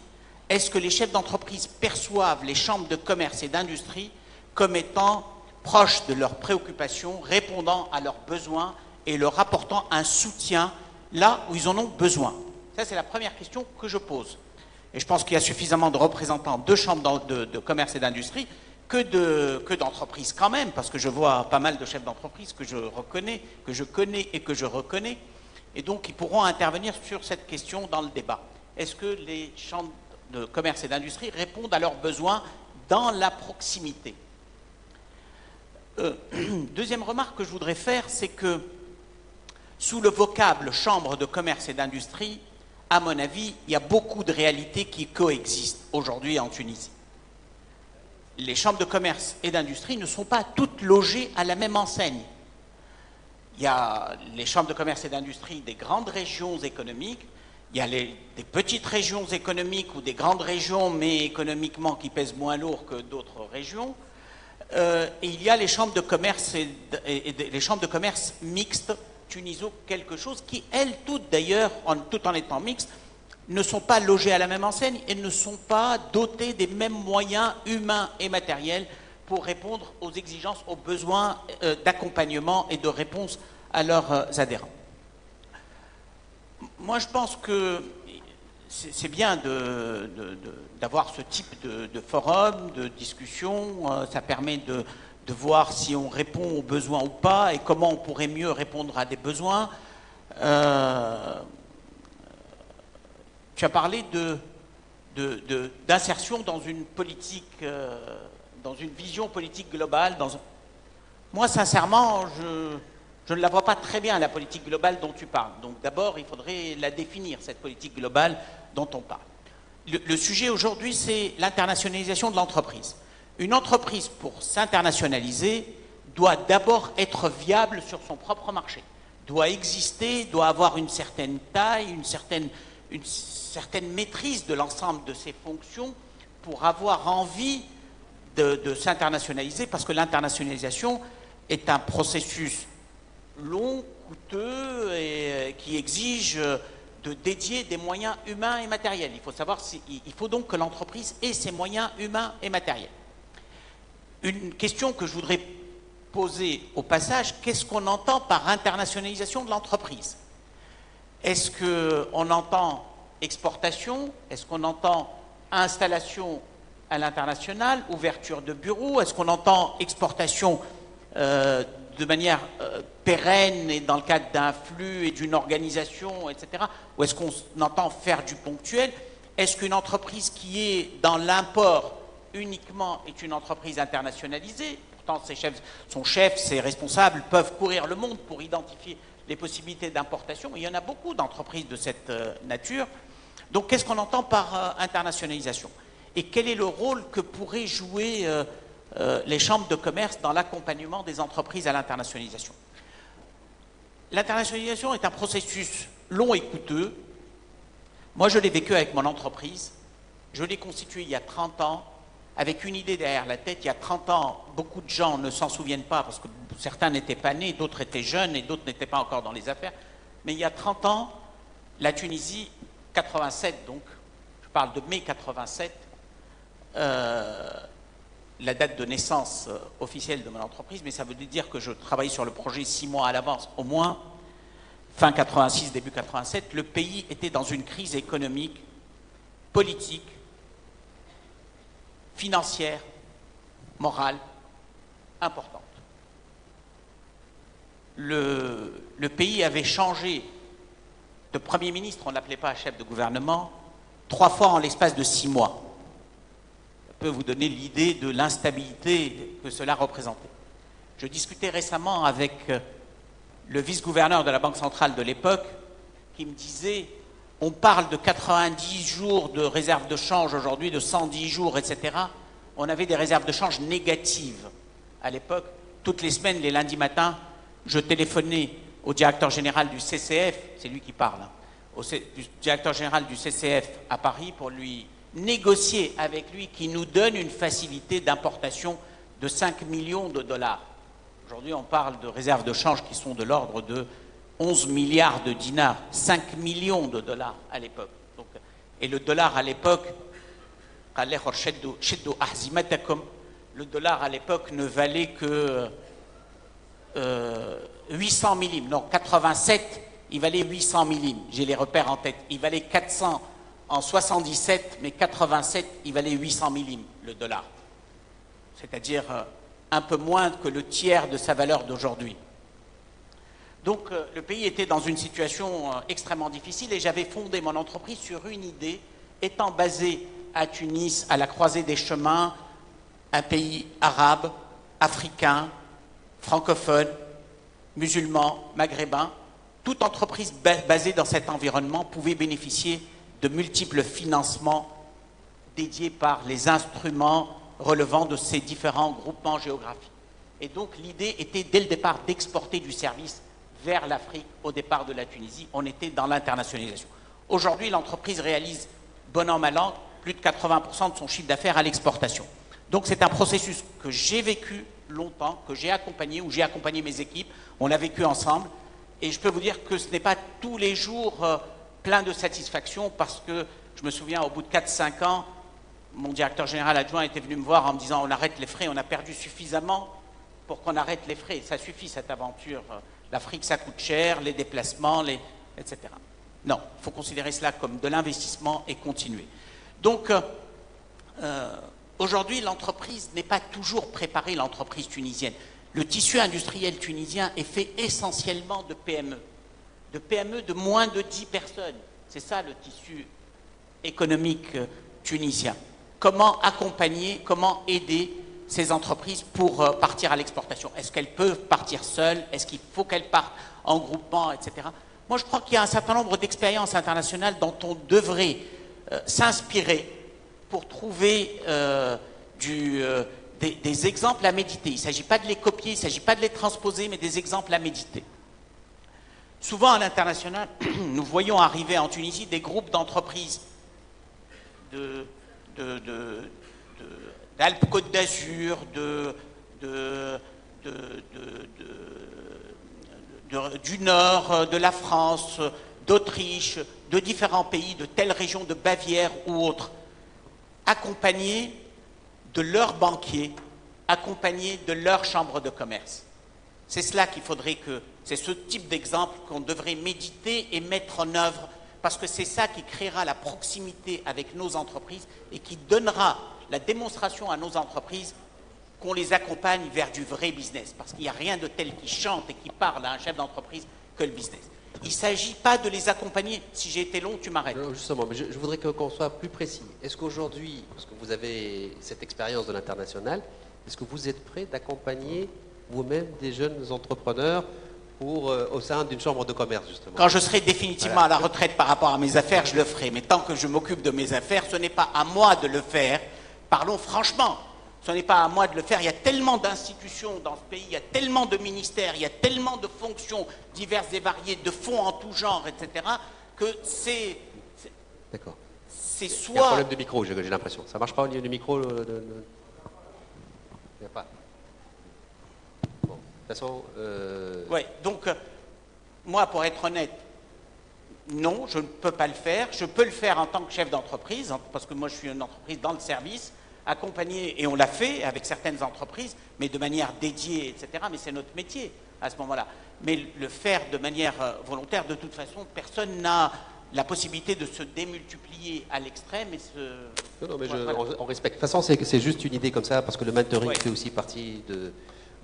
Est-ce que les chefs d'entreprise perçoivent les chambres de commerce et d'industrie comme étant proches de leurs préoccupations, répondant à leurs besoins et leur apportant un soutien là où ils en ont besoin? Ça, c'est la première question que je pose. Et je pense qu'il y a suffisamment de représentants de chambres de commerce et d'industrie que d'entreprises quand même, parce que je vois pas mal de chefs d'entreprise que je reconnais, que je connais et que je reconnais. Et donc, ils pourront intervenir sur cette question dans le débat. Est-ce que les chambres de commerce et d'industrie répondent à leurs besoins dans la proximité? Deuxième remarque que je voudrais faire, c'est que sous le vocable chambre de commerce et d'industrie, à mon avis, il y a beaucoup de réalités qui coexistent aujourd'hui en Tunisie. Les chambres de commerce et d'industrie ne sont pas toutes logées à la même enseigne. Il y a les chambres de commerce et d'industrie des grandes régions économiques, il y a des petites régions économiques ou des grandes régions, mais économiquement qui pèsent moins lourd que d'autres régions. Et il y a les chambres de commerce les chambres de commerce mixtes, Tuniso quelque chose, qui, elles toutes d'ailleurs, tout en étant mixtes, ne sont pas logées à la même enseigne et ne sont pas dotées des mêmes moyens humains et matériels pour répondre aux exigences, aux besoins d'accompagnement et de réponse à leurs adhérents. Moi, je pense que c'est bien d'avoir ce type de forum, de discussion. Ça permet de voir si on répond aux besoins ou pas et comment on pourrait mieux répondre à des besoins. Tu as parlé d'insertion dans une politique, dans une vision politique globale. Moi, sincèrement, je ne la vois pas très bien, la politique globale dont tu parles. Donc d'abord, il faudrait la définir, cette politique globale dont on parle. Le sujet aujourd'hui, c'est l'internationalisation de l'entreprise. Une entreprise, pour s'internationaliser, doit d'abord être viable sur son propre marché, doit exister, doit avoir une certaine taille, une certaine maîtrise de l'ensemble de ses fonctions pour avoir envie de s'internationaliser, parce que l'internationalisation est un processus long, coûteux et qui exige de dédier des moyens humains et matériels. Il faut savoir il faut donc que l'entreprise ait ses moyens humains et matériels. Une question que je voudrais poser au passage, qu'est-ce qu'on entend par internationalisation de l'entreprise? Est-ce qu'on entend exportation? Est-ce qu'on entend installation à l'international, ouverture de bureaux? Est-ce qu'on entend exportation de manière pérenne et dans le cadre d'un flux et d'une organisation, etc. Ou est-ce qu'on entend faire du ponctuel? Est-ce qu'une entreprise qui est dans l'import uniquement est une entreprise internationalisée? Pourtant, son chef, ses responsables peuvent courir le monde pour identifier les possibilités d'importation. Il y en a beaucoup d'entreprises de cette nature. Donc, qu'est-ce qu'on entend par internationalisation? Et quel est le rôle que pourraient jouer les chambres de commerce dans l'accompagnement des entreprises à l'internationalisation? L'internationalisation est un processus long et coûteux. Moi, je l'ai vécu avec mon entreprise. Je l'ai constituée il y a 30 ans, avec une idée derrière la tête. Il y a 30 ans, beaucoup de gens ne s'en souviennent pas, parce que certains n'étaient pas nés, d'autres étaient jeunes et d'autres n'étaient pas encore dans les affaires. Mais il y a 30 ans, la Tunisie, 87 donc, je parle de mai 87, la date de naissance officielle de mon entreprise, mais ça veut dire que je travaille sur le projet 6 mois à l'avance, au moins, fin 86, début 87, le pays était dans une crise économique, politique, financière, morale, importante. le pays avait changé de Premier ministre, on ne l'appelait pas chef de gouvernement, 3 fois en l'espace de 6 mois. Ça peut vous donner l'idée de l'instabilité que cela représentait. Je discutais récemment avec le vice-gouverneur de la Banque centrale de l'époque qui me disait, on parle de 90 jours de réserve de change aujourd'hui, de 110 jours, etc. On avait des réserves de change négatives à l'époque. Toutes les semaines, les lundis matins, je téléphonais au directeur général du CCF, c'est lui qui parle, au directeur général du CCF à Paris pour lui négocier avec lui qu'il nous donne une facilité d'importation de 5 millions de dollars. Aujourd'hui, on parle de réserves de change qui sont de l'ordre de 11 milliards de dinars, 5 millions de dollars à l'époque. Et le dollar à l'époque, le dollar à l'époque ne valait que 800 millim. Non, 87, il valait 800 millim. J'ai les repères en tête. Il valait 400 en 77, mais 87, il valait 800 millim, le dollar. C'est-à-dire un peu moins que le tiers de sa valeur d'aujourd'hui. Donc le pays était dans une situation extrêmement difficile et j'avais fondé mon entreprise sur une idée, étant basé à Tunis, à la croisée des chemins, un pays arabe, africain, francophone, musulman, maghrébin. Toute entreprise basée dans cet environnement pouvait bénéficier de multiples financements dédiés par les instruments relevant de ces différents groupements géographiques. Et donc l'idée était dès le départ d'exporter du service vers l'Afrique au départ de la Tunisie. On était dans l'internationalisation. Aujourd'hui, l'entreprise réalise, bon an, mal an, plus de 80% de son chiffre d'affaires à l'exportation. Donc c'est un processus que j'ai vécu longtemps, que j'ai accompagné, où j'ai accompagné mes équipes, on l'a vécu ensemble, et je peux vous dire que ce n'est pas tous les jours plein de satisfaction, parce que je me souviens, au bout de 4-5 ans, mon directeur général adjoint était venu me voir en me disant on arrête les frais, on a perdu suffisamment pour qu'on arrête les frais, ça suffit cette aventure, l'Afrique ça coûte cher, les déplacements, etc. Non, il faut considérer cela comme de l'investissement et continuer. Donc, aujourd'hui, l'entreprise n'est pas toujours préparée, l'entreprise tunisienne. Le tissu industriel tunisien est fait essentiellement de PME de moins de 10 personnes. C'est ça le tissu économique tunisien. Comment accompagner, comment aider ces entreprises pour partir à l'exportation? Est-ce qu'elles peuvent partir seules? Est-ce qu'il faut qu'elles partent en groupement, etc. Moi, je crois qu'il y a un certain nombre d'expériences internationales dont on devrait s'inspirer pour trouver des exemples à méditer. Il ne s'agit pas de les copier, il ne s'agit pas de les transposer, mais des exemples à méditer. Souvent, à l'international, nous voyons arriver en Tunisie des groupes d'entreprises d'Alpes-Côte d'Azur, du Nord, de la France, d'Autriche, de différents pays, de telles régions de Bavière ou autres, accompagnés de leurs banquiers, accompagnés de leurs chambres de commerce. C'est cela qu'il faudrait que, c'est ce type d'exemple qu'on devrait méditer et mettre en œuvre, parce que c'est ça qui créera la proximité avec nos entreprises et qui donnera la démonstration à nos entreprises qu'on les accompagne vers du vrai business, parce qu'il n'y a rien de tel qui chante et qui parle à un chef d'entreprise que le business. Il ne s'agit pas de les accompagner. Si j'ai été long, tu m'arrêtes. Justement, mais je voudrais qu'on soit plus précis. Est-ce qu'aujourd'hui, parce que vous avez cette expérience de l'international, est-ce que vous êtes prêt d'accompagner vous-même des jeunes entrepreneurs au sein d'une chambre de commerce, justement? Quand je serai définitivement à la retraite par rapport à mes affaires, je le ferai. Mais tant que je m'occupe de mes affaires, ce n'est pas à moi de le faire. Parlons franchement. Ce n'est pas à moi de le faire. Il y a tellement d'institutions dans ce pays, il y a tellement de ministères, il y a tellement de fonctions diverses et variées, de fonds en tout genre, etc., que c'est... D'accord. C'est soit... Il y a un problème de micro, j'ai l'impression. Ça ne marche pas au niveau du micro Il n'y a pas. Bon, de toute façon... Oui, donc, moi, pour être honnête, non, je ne peux pas le faire. Je peux le faire en tant que chef d'entreprise, parce que moi, je suis une entreprise dans le service, accompagner, et on l'a fait avec certaines entreprises, mais de manière dédiée, etc. Mais c'est notre métier à ce moment-là. Mais le faire de manière volontaire, de toute façon, personne n'a la possibilité de se démultiplier à l'extrême. Non, mais on respecte. De toute façon, c'est juste une idée comme ça, parce que le mentoring fait aussi partie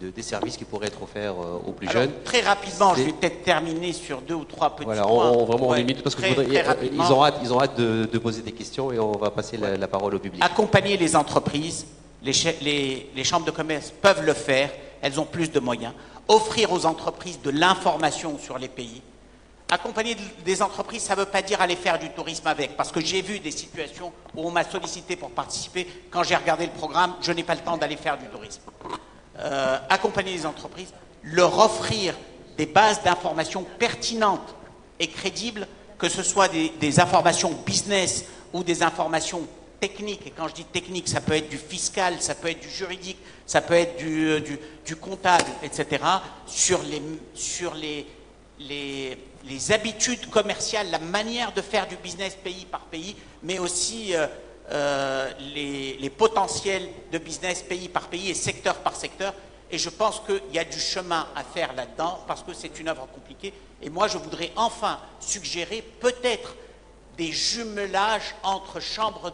des services qui pourraient être offerts aux plus Alors, jeunes. très rapidement, je vais peut-être terminer sur 2 ou 3 petits voilà, points. vraiment Ouais, on limite parce que très, je voudrais, très rapidement. ils ont hâte de poser des questions et on va passer la parole au public. Accompagner les entreprises, les chambres de commerce peuvent le faire, elles ont plus de moyens. Offrir aux entreprises de l'information sur les pays. Accompagner des entreprises, ça ne veut pas dire aller faire du tourisme avec, parce que j'ai vu des situations où on m'a sollicité pour participer. Quand j'ai regardé le programme, je n'ai pas le temps d'aller faire du tourisme. Accompagner les entreprises, leur offrir des bases d'informations pertinentes et crédibles, que ce soit des informations business ou des informations techniques. Et quand je dis technique, ça peut être du fiscal, ça peut être du juridique, ça peut être du comptable, etc., sur les habitudes commerciales, la manière de faire du business pays par pays, mais aussi les potentiels de business pays par pays et secteur par secteur. Et je pense qu'il y a du chemin à faire là-dedans parce que c'est une œuvre compliquée. Et moi, je voudrais enfin suggérer peut-être des jumelages entre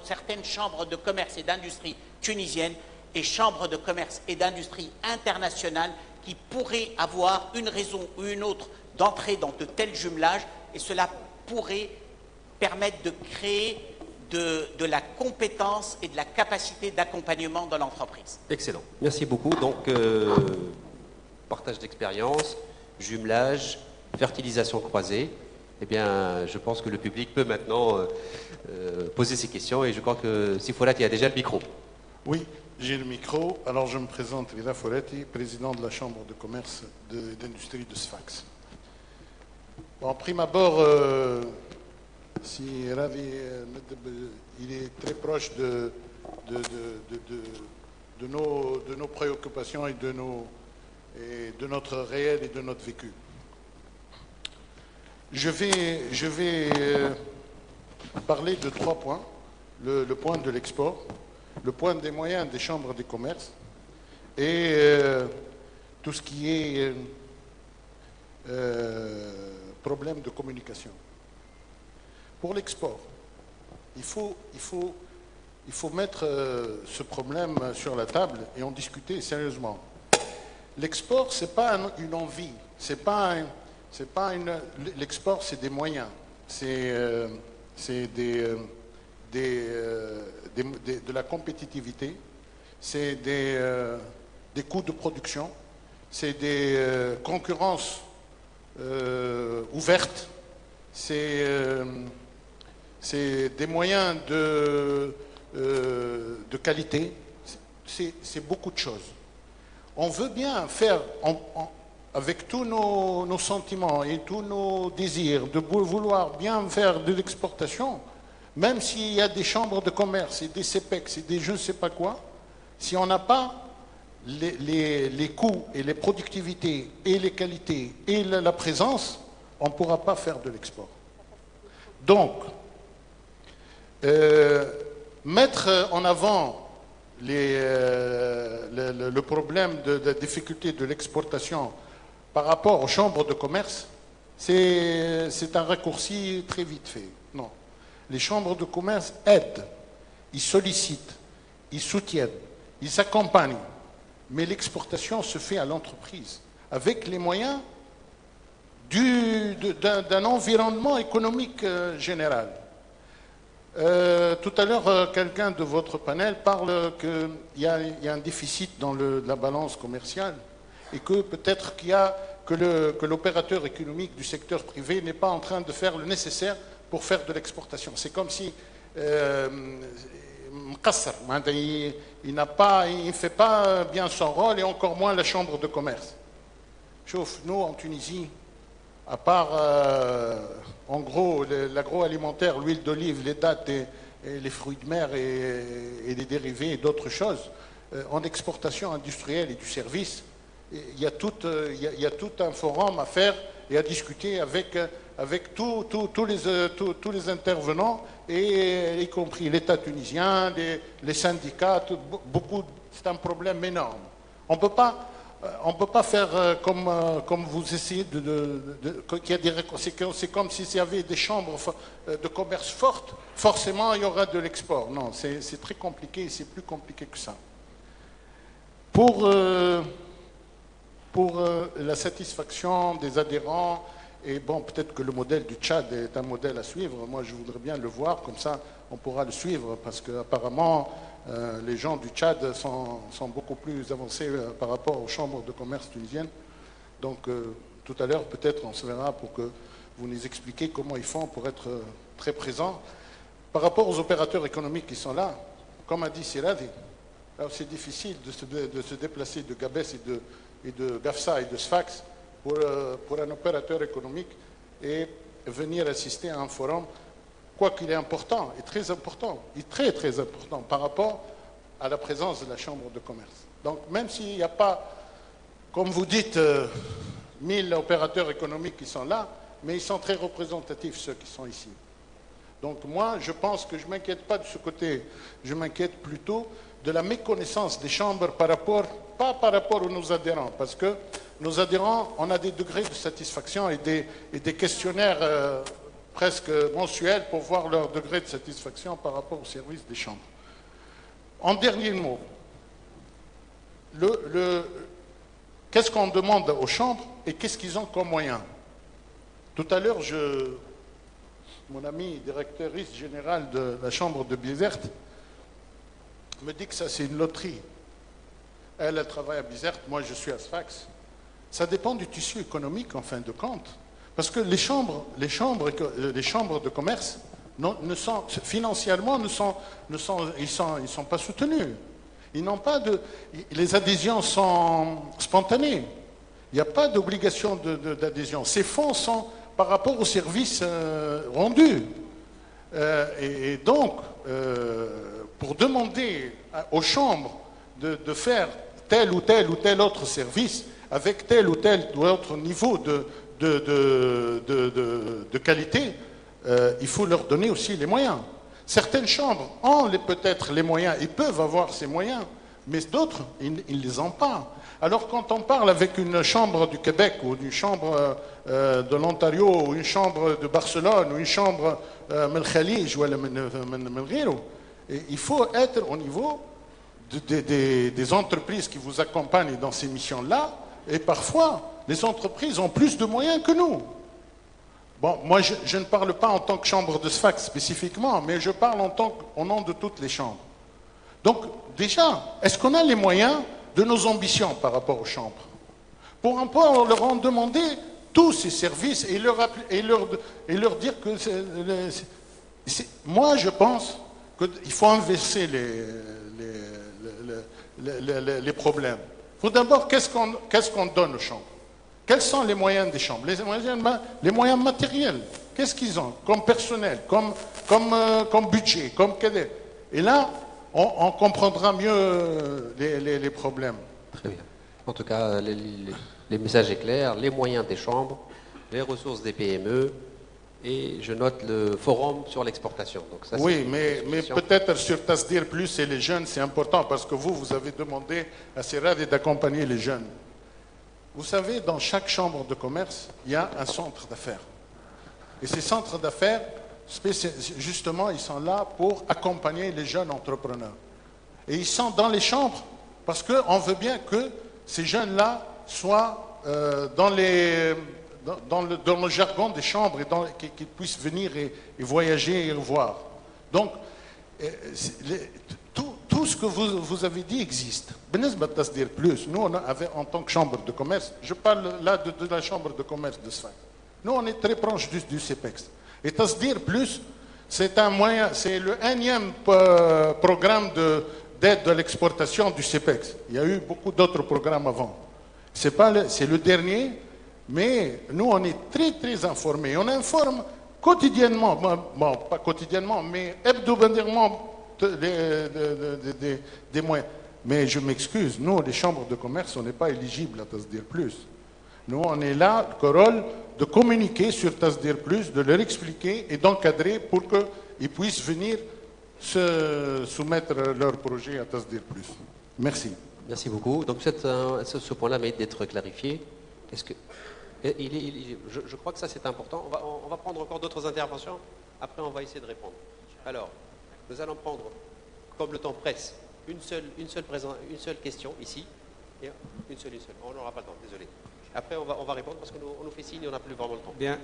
certaines chambres de commerce et d'industrie tunisiennes et chambres de commerce et d'industrie internationales qui pourraient avoir une raison ou une autre d'entrer dans de tels jumelages, et cela pourrait permettre de créer de la compétence et de la capacité d'accompagnement de l'entreprise. Excellent. Merci beaucoup. Donc, partage d'expérience, jumelage, fertilisation croisée. Eh bien, je pense que le public peut maintenant poser ses questions et je crois que Sifolat, il y a déjà le micro. Oui, j'ai le micro. Alors, je me présente, Rida Foletti, président de la Chambre de commerce et d'industrie de Sfax. En prime abord, si Ravi, il est très proche de nos préoccupations et de notre réel et de notre vécu. Je vais parler de 3 points. Le point de l'export, le point des moyens des chambres de commerce et tout ce qui est problème de communication. Pour l'export, il faut mettre ce problème sur la table et en discuter sérieusement. L'export, c'est pas une envie, l'export, c'est des moyens, c'est de la compétitivité, c'est des coûts de production, c'est des concurrences ouvertes, c'est des moyens de qualité, c'est beaucoup de choses. On veut bien faire, avec tous nos sentiments et tous nos désirs, de vouloir bien faire de l'exportation, même s'il y a des chambres de commerce et des CEPEX et des je ne sais pas quoi, si on n'a pas les coûts et les productivités et les qualités et la présence, on ne pourra pas faire de l'export. Donc, mettre en avant le problème de la difficulté de l'exportation par rapport aux chambres de commerce, c'est un raccourci très vite fait. Non. Les chambres de commerce aident, ils sollicitent, ils soutiennent, ils accompagnent. Mais l'exportation se fait à l'entreprise, avec les moyens d'un environnement économique général. Tout à l'heure, quelqu'un de votre panel parle qu'il y a un déficit dans la balance commerciale et que peut-être que l'opérateur économique du secteur privé n'est pas en train de faire le nécessaire pour faire de l'exportation. C'est comme si il ne fait pas bien son rôle et encore moins la chambre de commerce. Sauf nous en Tunisie, à part en gros l'agroalimentaire, l'huile d'olive, les dattes et les fruits de mer et les dérivés et d'autres choses, en exportation industrielle et du service, il y a tout un forum à faire et à discuter avec tous les intervenants, y compris l'État tunisien, les syndicats, c'est un problème énorme. On ne peut pas faire comme vous essayez c'est comme s'il y avait des chambres de commerce fortes, forcément il y aura de l'export. Non, c'est très compliqué, c'est plus compliqué que ça. pour la satisfaction des adhérents. Et bon, peut-être que le modèle du Tchad est un modèle à suivre. Moi, je voudrais bien le voir, comme ça, on pourra le suivre, parce qu'apparemment, les gens du Tchad sont beaucoup plus avancés par rapport aux chambres de commerce tunisiennes. Donc, tout à l'heure, peut-être, on se verra pour que vous nous expliquiez comment ils font pour être très présents. Par rapport aux opérateurs économiques qui sont là, comme a dit Siradi, c'est difficile de se déplacer de Gabès et de Gafsa et de Sfax pour un opérateur économique et venir assister à un forum, quoi qu'il est important, et très important, et très très important par rapport à la présence de la Chambre de commerce. Donc même s'il n'y a pas, comme vous dites, 1000 opérateurs économiques qui sont là, mais ils sont très représentatifs, ceux qui sont ici. Donc moi, je pense que je ne m'inquiète pas de ce côté, je m'inquiète plutôt de la méconnaissance des chambres pas par rapport à nos adhérents, parce que nos adhérents, on a des degrés de satisfaction et des questionnaires presque mensuels pour voir leur degré de satisfaction par rapport au service des chambres. En dernier mot, qu'est-ce qu'on demande aux chambres et qu'est-ce qu'ils ont comme moyens? Tout à l'heure, mon ami directeur général de la chambre de Bizerte me dit que ça c'est une loterie. Elle travaille à Bizerte, moi je suis à Sfax. Ça dépend du tissu économique en fin de compte. Parce que les chambres de commerce financièrement ils sont pas soutenus. Ils n'ont pas les adhésions sont spontanées. Il n'y a pas d'obligation d'adhésion. Ces fonds sont par rapport aux services rendus. Et donc, pour demander aux chambres de faire tel ou tel autre service avec tel ou tel autre niveau de qualité, il faut leur donner aussi les moyens. Certaines chambres ont peut-être les moyens, ils peuvent avoir ces moyens, mais d'autres, ils ne les ont pas. Alors quand on parle avec une chambre du Québec ou une chambre de l'Ontario ou une chambre de Barcelone ou une chambre Mel Khalij ou il faut être au niveau des entreprises qui vous accompagnent dans ces missions-là, et parfois les entreprises ont plus de moyens que nous. Bon, moi je ne parle pas en tant que chambre de Sfax spécifiquement, mais je parle au nom de toutes les chambres. Donc déjà, est-ce qu'on a les moyens de nos ambitions par rapport aux chambres? Pour un peu, on leur a demandé tous ces services et leur dire que moi je pense qu'il faut inverser les problèmes. Il faut d'abord, qu'est-ce qu'on donne aux chambres? Quels sont les moyens des chambres? Les moyens matériels. Qu'est-ce qu'ils ont comme personnel, comme budget, comme cadet? Et là, on comprendra mieux les problèmes. Très bien. En tout cas, les messages est clair, les moyens des chambres, les ressources des PME, et je note le forum sur l'exportation. Donc ça, oui, mais peut-être sur Tasdir Plus et les jeunes, c'est important, parce que vous avez demandé à Siradi d'accompagner les jeunes. Vous savez, dans chaque chambre de commerce, il y a un centre d'affaires. Et ces centres d'affaires, justement, ils sont là pour accompagner les jeunes entrepreneurs. Et ils sont dans les chambres parce qu'on veut bien que ces jeunes-là soient dans le jargon des chambres et qu'ils puissent venir et voyager et voir. Donc, tout ce que vous avez dit existe. Nous, on avait, en tant que chambre de commerce, je parle là de la chambre de commerce de Sfax. Nous, on est très proche du CEPEX. Et Tasdir Plus, c'est un moyen, c'est le 1e programme d'aide à l'exportation du CEPEX. Il y a eu beaucoup d'autres programmes avant. C'est le dernier, mais nous, on est très, très informés. On informe quotidiennement, bon, pas quotidiennement, mais hebdomadairement des moyens. Mais je m'excuse, nous, les chambres de commerce, on n'est pas éligibles à Tasdir Plus. Nous, on est là, le rôle de communiquer sur Tasdir Plus, de leur expliquer et d'encadrer pour qu'ils puissent venir se soumettre leur projet à Tasdir Plus. Merci. Merci beaucoup. Donc ce point-là mérite d'être clarifié. Je crois que ça c'est important. On va prendre encore d'autres interventions. Après, on va essayer de répondre. Alors, nous allons prendre, comme le temps presse, une seule question ici. Une seule. On n'aura pas le temps, désolé. Après, on va répondre parce qu'on nous fait signe, on n'a plus vraiment le temps. Bien.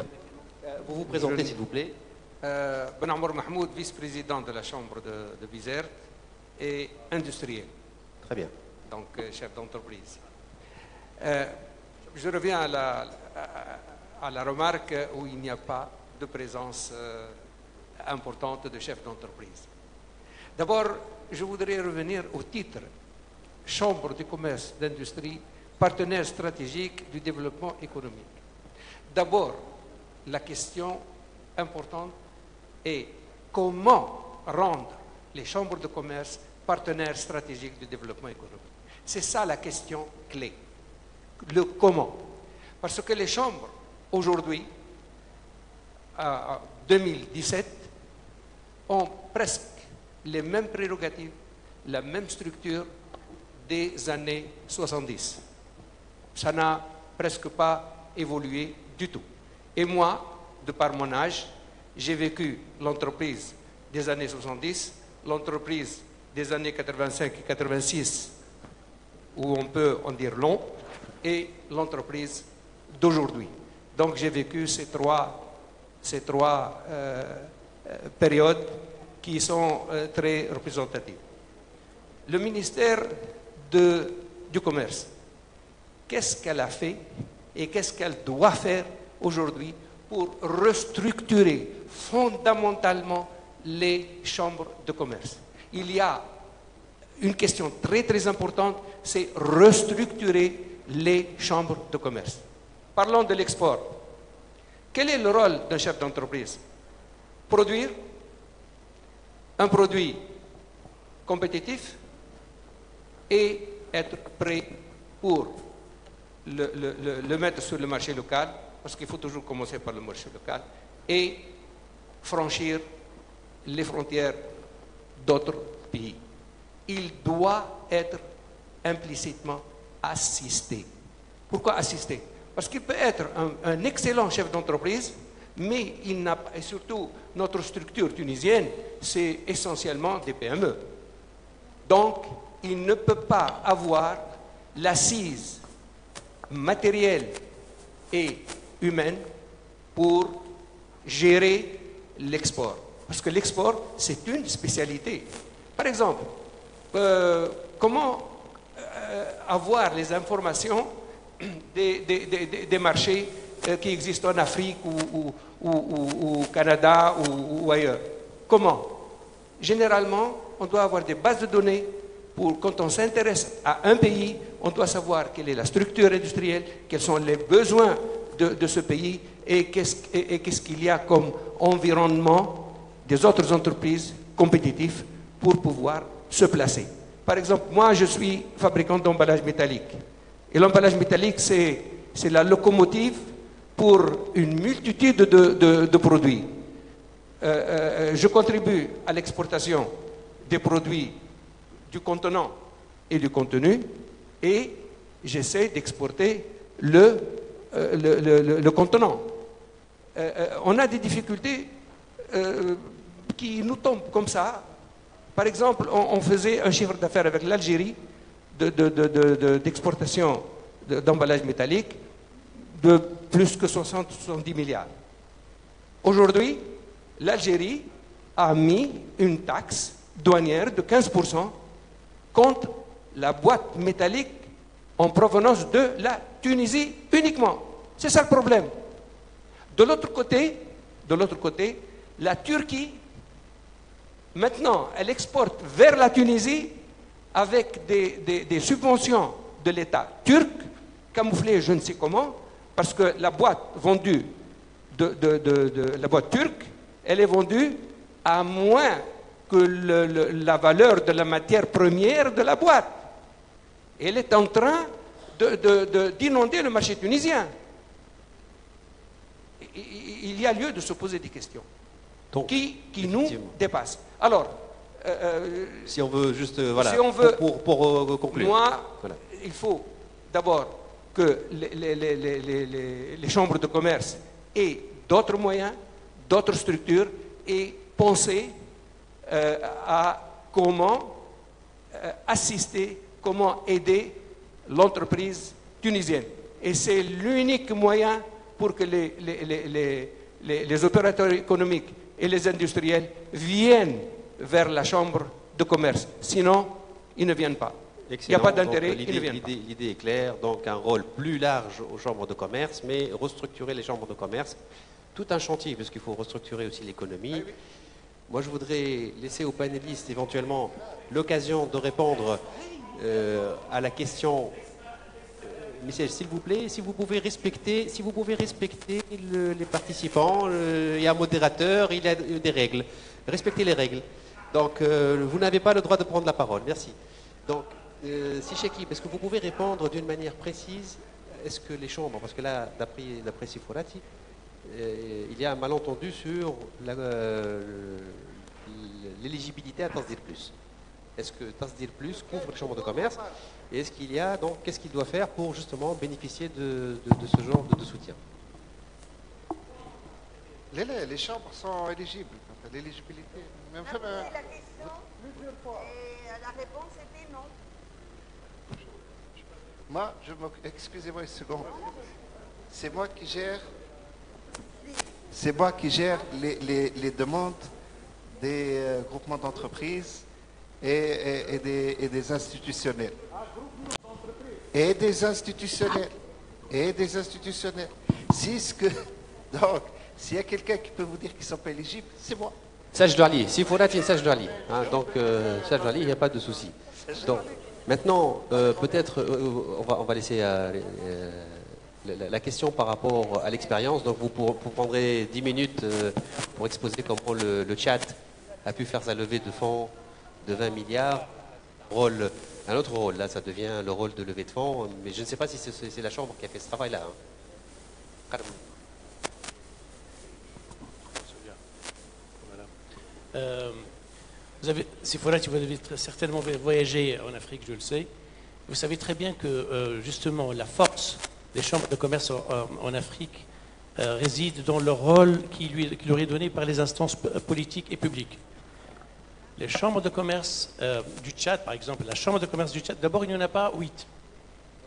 Vous vous présentez, s'il vous plaît. Ben Amour Mahmoud, vice-président de la Chambre de Bizerte et industriel. Très bien. Donc chef d'entreprise. Je reviens à la remarque où il n'y a pas de présence importante de chef d'entreprise. D'abord, je voudrais revenir au titre Chambre de commerce d'industrie, partenaire stratégique du développement économique. D'abord, la question importante est comment rendre les chambres de commerce partenaires stratégiques du développement économique. C'est ça la question clé. Le comment. Parce que les chambres, aujourd'hui, en 2017, ont presque les mêmes prérogatives, la même structure des années 70. Ça n'a presque pas évolué du tout. Et moi, de par mon âge, j'ai vécu l'entreprise des années 70, l'entreprise des années 85 et 86, où on peut en dire long, et l'entreprise d'aujourd'hui. Donc j'ai vécu ces trois périodes qui sont très représentatives. Le ministère du Commerce, qu'est-ce qu'elle a fait et qu'est-ce qu'elle doit faire aujourd'hui pour restructurer fondamentalement les chambres de commerce? Il y a une question très très importante, c'est restructurer les chambres de commerce. Parlons de l'export. Quel est le rôle d'un chef d'entreprise? Produire un produit compétitif et être prêt pour le mettre sur le marché local, parce qu'il faut toujours commencer par le marché local, et franchir les frontières d'autres pays. Il doit être implicitement assisté. Pourquoi assister? Parce qu'il peut être un excellent chef d'entreprise, mais il n'a pas, et surtout notre structure tunisienne, c'est essentiellement des PME. Donc, il ne peut pas avoir l'assise matérielle et humaine pour gérer l'export. Parce que l'export, c'est une spécialité. Par exemple, comment avoir les informations des marchés qui existent en Afrique ou au Canada ou ailleurs? Comment? Généralement, on doit avoir des bases de données pour, quand on s'intéresse à un pays, on doit savoir quelle est la structure industrielle, quels sont les besoins de ce pays et qu'est-ce qu'il y a comme environnement des autres entreprises compétitives pour pouvoir se placer. Par exemple, moi, je suis fabricant d'emballage métallique. Et l'emballage métallique, c'est la locomotive pour une multitude de produits. Je contribue à l'exportation des produits du contenant et du contenu, et j'essaie d'exporter le contenant. On a des difficultés qui nous tombent comme ça. Par exemple, on faisait un chiffre d'affaires avec l'Algérie d'exportation d'emballage métallique de plus que 70 milliards. Aujourd'hui, l'Algérie a mis une taxe douanière de 15% contre la boîte métallique en provenance de la Tunisie uniquement. C'est ça le problème. De l'autre côté, la Turquie, maintenant, elle exporte vers la Tunisie avec des subventions de l'État turc, camouflées je ne sais comment, parce que la boîte vendue la boîte turque, elle est vendue à moins que la valeur de la matière première de la boîte. Elle est en train d'inonder le marché tunisien. Il y a lieu de se poser des questions qui nous dépassent. Alors, si on veut juste, voilà, si on veut, pour conclure. Moi, voilà. Il faut d'abord que les chambres de commerce aient d'autres moyens, d'autres structures, et penser à comment assister, comment aider l'entreprise tunisienne. Et c'est l'unique moyen pour que les opérateurs économiques et les industriels viennent vers la chambre de commerce. Sinon, ils ne viennent pas. Il n'y a pas d'intérêt, ils ne viennent pas. L'idée est claire, donc un rôle plus large aux chambres de commerce, mais restructurer les chambres de commerce, tout un chantier, puisqu'il faut restructurer aussi l'économie. Moi, je voudrais laisser aux panélistes éventuellement l'occasion de répondre à la question. Michel, s'il vous plaît, si vous pouvez respecter les participants, il y a un modérateur, il y a des règles. Respectez les règles. Donc, vous n'avez pas le droit de prendre la parole. Merci. Donc, si Chekib, est-ce que vous pouvez répondre d'une manière précise? Est-ce que les chambres, parce que là, d'après Siforati, il y a un malentendu sur l'éligibilité à Tasdir Plus. Est-ce que Tasdir Plus couvre les chambres de commerce? Et est-ce qu'il y a, donc, qu'est-ce qu'il doit faire pour justement bénéficier de ce genre de soutien? Les chambres sont éligibles. L'éligibilité. On a posé la question plusieurs fois. Et la réponse était non. Moi, excusez-moi une seconde. C'est moi qui gère les demandes des groupements d'entreprises et des institutionnels. Et des institutionnels. Donc, s'il y a quelqu'un qui peut vous dire qu'ils ne sont pas éligibles, c'est moi. Sage Ali, si Fourati, Sage Ali. Donc, Sage Ali, il n'y a pas de souci. Donc, maintenant, peut-être, on va laisser la question par rapport à l'expérience. Donc, vous prendrez 10 minutes pour exposer comment le Tchad a pu faire sa levée de fonds de 20 milliards. Un autre rôle, là, ça devient le rôle de levée de fonds. Mais je ne sais pas si c'est la Chambre qui a fait ce travail-là. Vous avez certainement voyagé en Afrique, je le sais. Vous savez très bien que justement la force des chambres de commerce en Afrique réside dans le rôle qui leur est donné par les instances politiques et publiques. Les chambres de commerce du Tchad, par exemple, la chambre de commerce du Tchad, d'abord il n'y en a pas 8.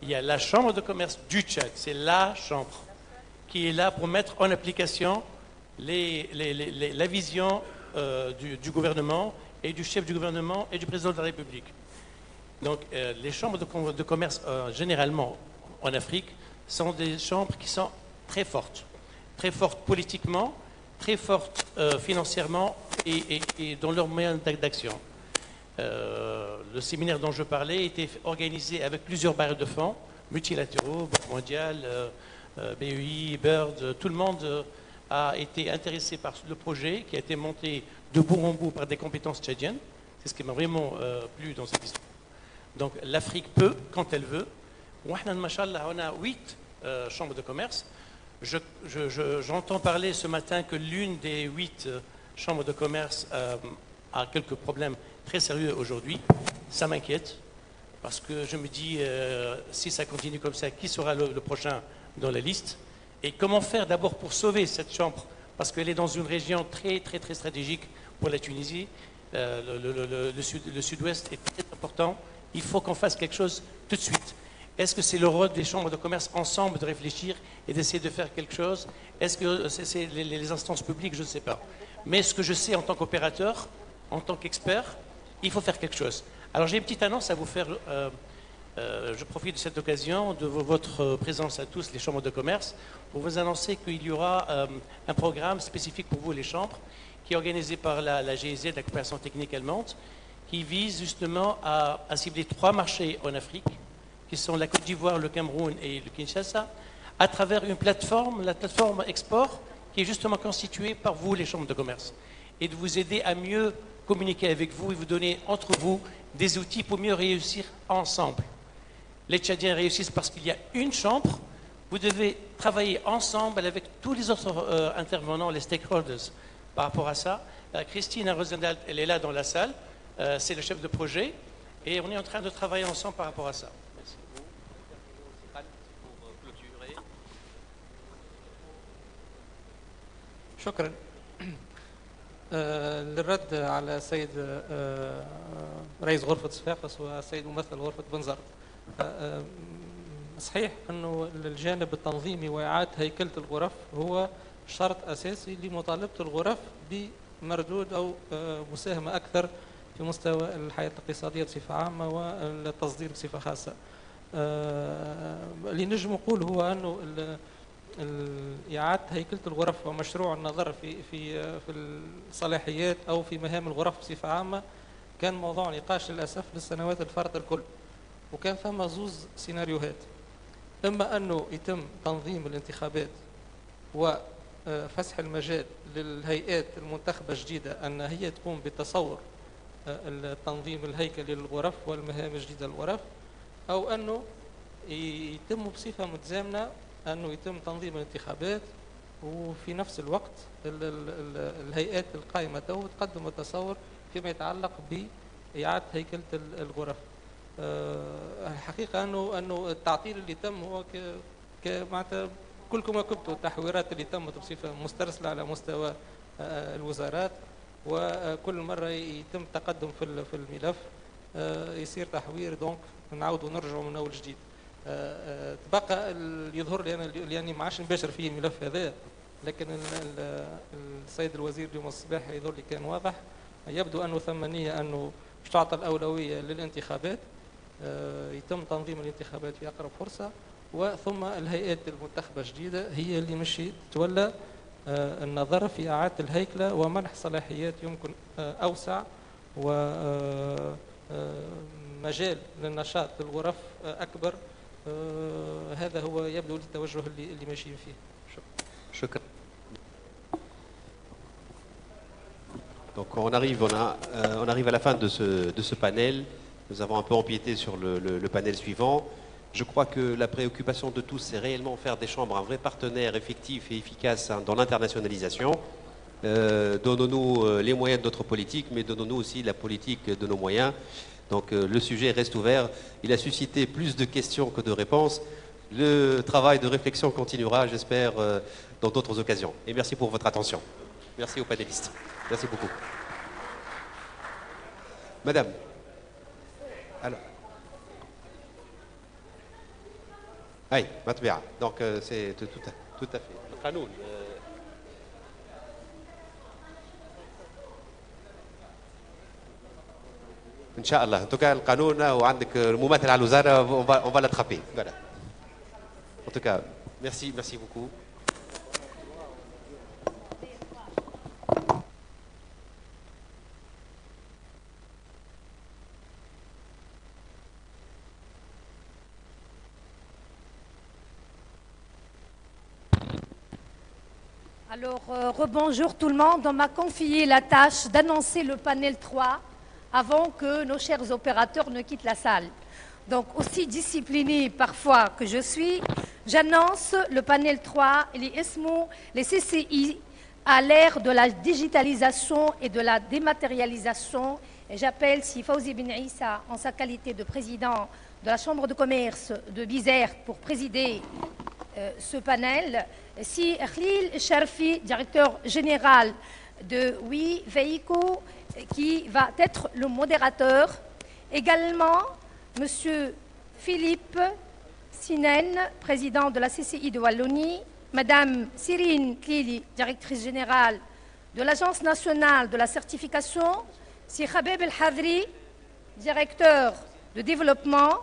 Il y a la chambre de commerce du Tchad, c'est la chambre qui est là pour mettre en application la vision du gouvernement et du chef du gouvernement et du président de la République. Donc les chambres de commerce généralement en Afrique sont des chambres qui sont très fortes politiquement, très fortes financièrement et dans leurs moyens d'action. Le séminaire dont je parlais était organisé avec plusieurs bailleurs de fonds multilatéraux, Banque mondiale, BEI, BIRD, tout le monde a été intéressé par le projet qui a été monté de bout en bout par des compétences tchadiennes. C'est ce qui m'a vraiment plu dans cette histoire. Donc l'Afrique peut, quand elle veut. On a 8 chambres de commerce. J'entends parler ce matin que l'une des 8 chambres de commerce a quelques problèmes très sérieux aujourd'hui. Ça m'inquiète parce que je me dis, si ça continue comme ça, qui sera le prochain dans la liste? Et comment faire d'abord pour sauver cette chambre? Parce qu'elle est dans une région très, très, très stratégique pour la Tunisie. Le sud-ouest est très important. Il faut qu'on fasse quelque chose tout de suite. Est-ce que c'est le rôle des chambres de commerce ensemble de réfléchir et d'essayer de faire quelque chose? Est-ce que c'est les instances publiques? Je ne sais pas. Mais ce que je sais en tant qu'opérateur, en tant qu'expert, il faut faire quelque chose. Alors j'ai une petite annonce à vous faire. Je profite de cette occasion, de votre présence à tous, les chambres de commerce, pour vous annoncer qu'il y aura un programme spécifique pour vous, les chambres, qui est organisé par la GIZ, la coopération technique allemande, qui vise justement à cibler 3 marchés en Afrique, qui sont la Côte d'Ivoire, le Cameroun et le Kinshasa, à travers une plateforme, la plateforme Export, qui est justement constituée par vous, les chambres de commerce, et de vous aider à mieux communiquer avec vous et vous donner entre vous des outils pour mieux réussir ensemble. Les Tchadiens réussissent parce qu'il y a une chambre. Vous devez travailler ensemble avec tous les autres intervenants, les stakeholders, par rapport à ça. Christine Rosendal, elle est là dans la salle. C'est le chef de projet. Et on est en train de travailler ensemble par rapport à ça. Merci. شكرا. للرد على السيد رئيس غرفة صفاقس والسيد ممثل غرفة بنزرت. صحيح أنه الجانب التنظيمي وإعادة هيكلة الغرف هو شرط أساسي لمطالبة الغرف بمردود أو مساهمة أكثر في مستوى الحياة الاقتصادية بصفة عامة والتصدير بصفة خاصة. اللي نجم نقول هو أنه إعادة هيكلة الغرف ومشروع النظر في الصلاحيات أو في مهام الغرف بصفة عامة كان موضوع نقاش للأسف للسنوات الفارطة الكل، وكان ثم زوز سيناريوهات، إما أنه يتم تنظيم الانتخابات وفسح المجال للهيئات المنتخبة الجديدة أن هي تقوم بتصور التنظيم الهيكلي للغرف والمهام الجديدة للغرف، أو أنه يتم بصفة متزامنة أنه يتم تنظيم الانتخابات وفي نفس الوقت الهيئات القائمة تقدم التصور فيما يتعلق بإعادة هيكلة الغرف. الحقيقة أنه التعطيل اللي تم هو معناتها كلكم كبتوا التحويرات اللي تمت بصفة مسترسلة على مستوى الوزارات، وكل مرة يتم تقدم في الملف يصير تحوير، دونك نعاودوا نرجعوا من أول جديد. تبقى اللي يظهر لي أنا اللي ما عادش نباشر فيه الملف هذا، لكن السيد الوزير اليوم الصباح يظهر لي كان واضح، يبدو أنه ثم نية أنه مش تعطى الأولوية للانتخابات، يتم تنظيم الانتخابات في أقرب فرصة، وثم الهيئات المنتخبة الجديدة هي اللي مشي تولى النظر في إعادة الهيكلة ومنح صلاحيات يمكن أوسع ومجال للنشاط للغرف أكبر. هذا هو يبدو التوجه اللي ماشيين فيه. شكرا. Donc on arrive à la fin de ce panel. Nous avons un peu empiété sur le panel suivant. Je crois que la préoccupation de tous, c'est réellement faire des chambres un vrai partenaire effectif et efficace dans l'internationalisation. Donnons-nous les moyens de notre politique, mais donnons-nous aussi la politique de nos moyens. Donc le sujet reste ouvert. Il a suscité plus de questions que de réponses. Le travail de réflexion continuera, j'espère, dans d'autres occasions. Et merci pour votre attention. Merci aux panélistes. Merci beaucoup. Madame. Alors. Oui, Matbia. Donc c'est tout à fait. Le qanoun. ان شاء الله. En tout cas القانون وعندك الممثل على الوزاره on va l'attraper. Voilà. En tout cas, merci beaucoup. Alors, rebonjour tout le monde. On m'a confié la tâche d'annoncer le panel 3 avant que nos chers opérateurs ne quittent la salle. Donc, aussi disciplinée parfois que je suis, j'annonce le panel 3, les CCI à l'ère de la digitalisation et de la dématérialisation. Et j'appelle Si Fawzi Ben Issa, en sa qualité de président de la Chambre de commerce de Bizerte, pour présider ce panel. Si Khalil Sharfi, directeur général de Weiveco, qui va être le modérateur. Également, Monsieur Philippe Sinen, président de la CCI de Wallonie. Madame Cyrine Klili, directrice générale de l'Agence nationale de la certification. Si Khabeb El Hadri, directeur de développement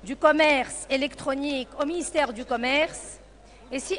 du commerce électronique au ministère du Commerce. Et si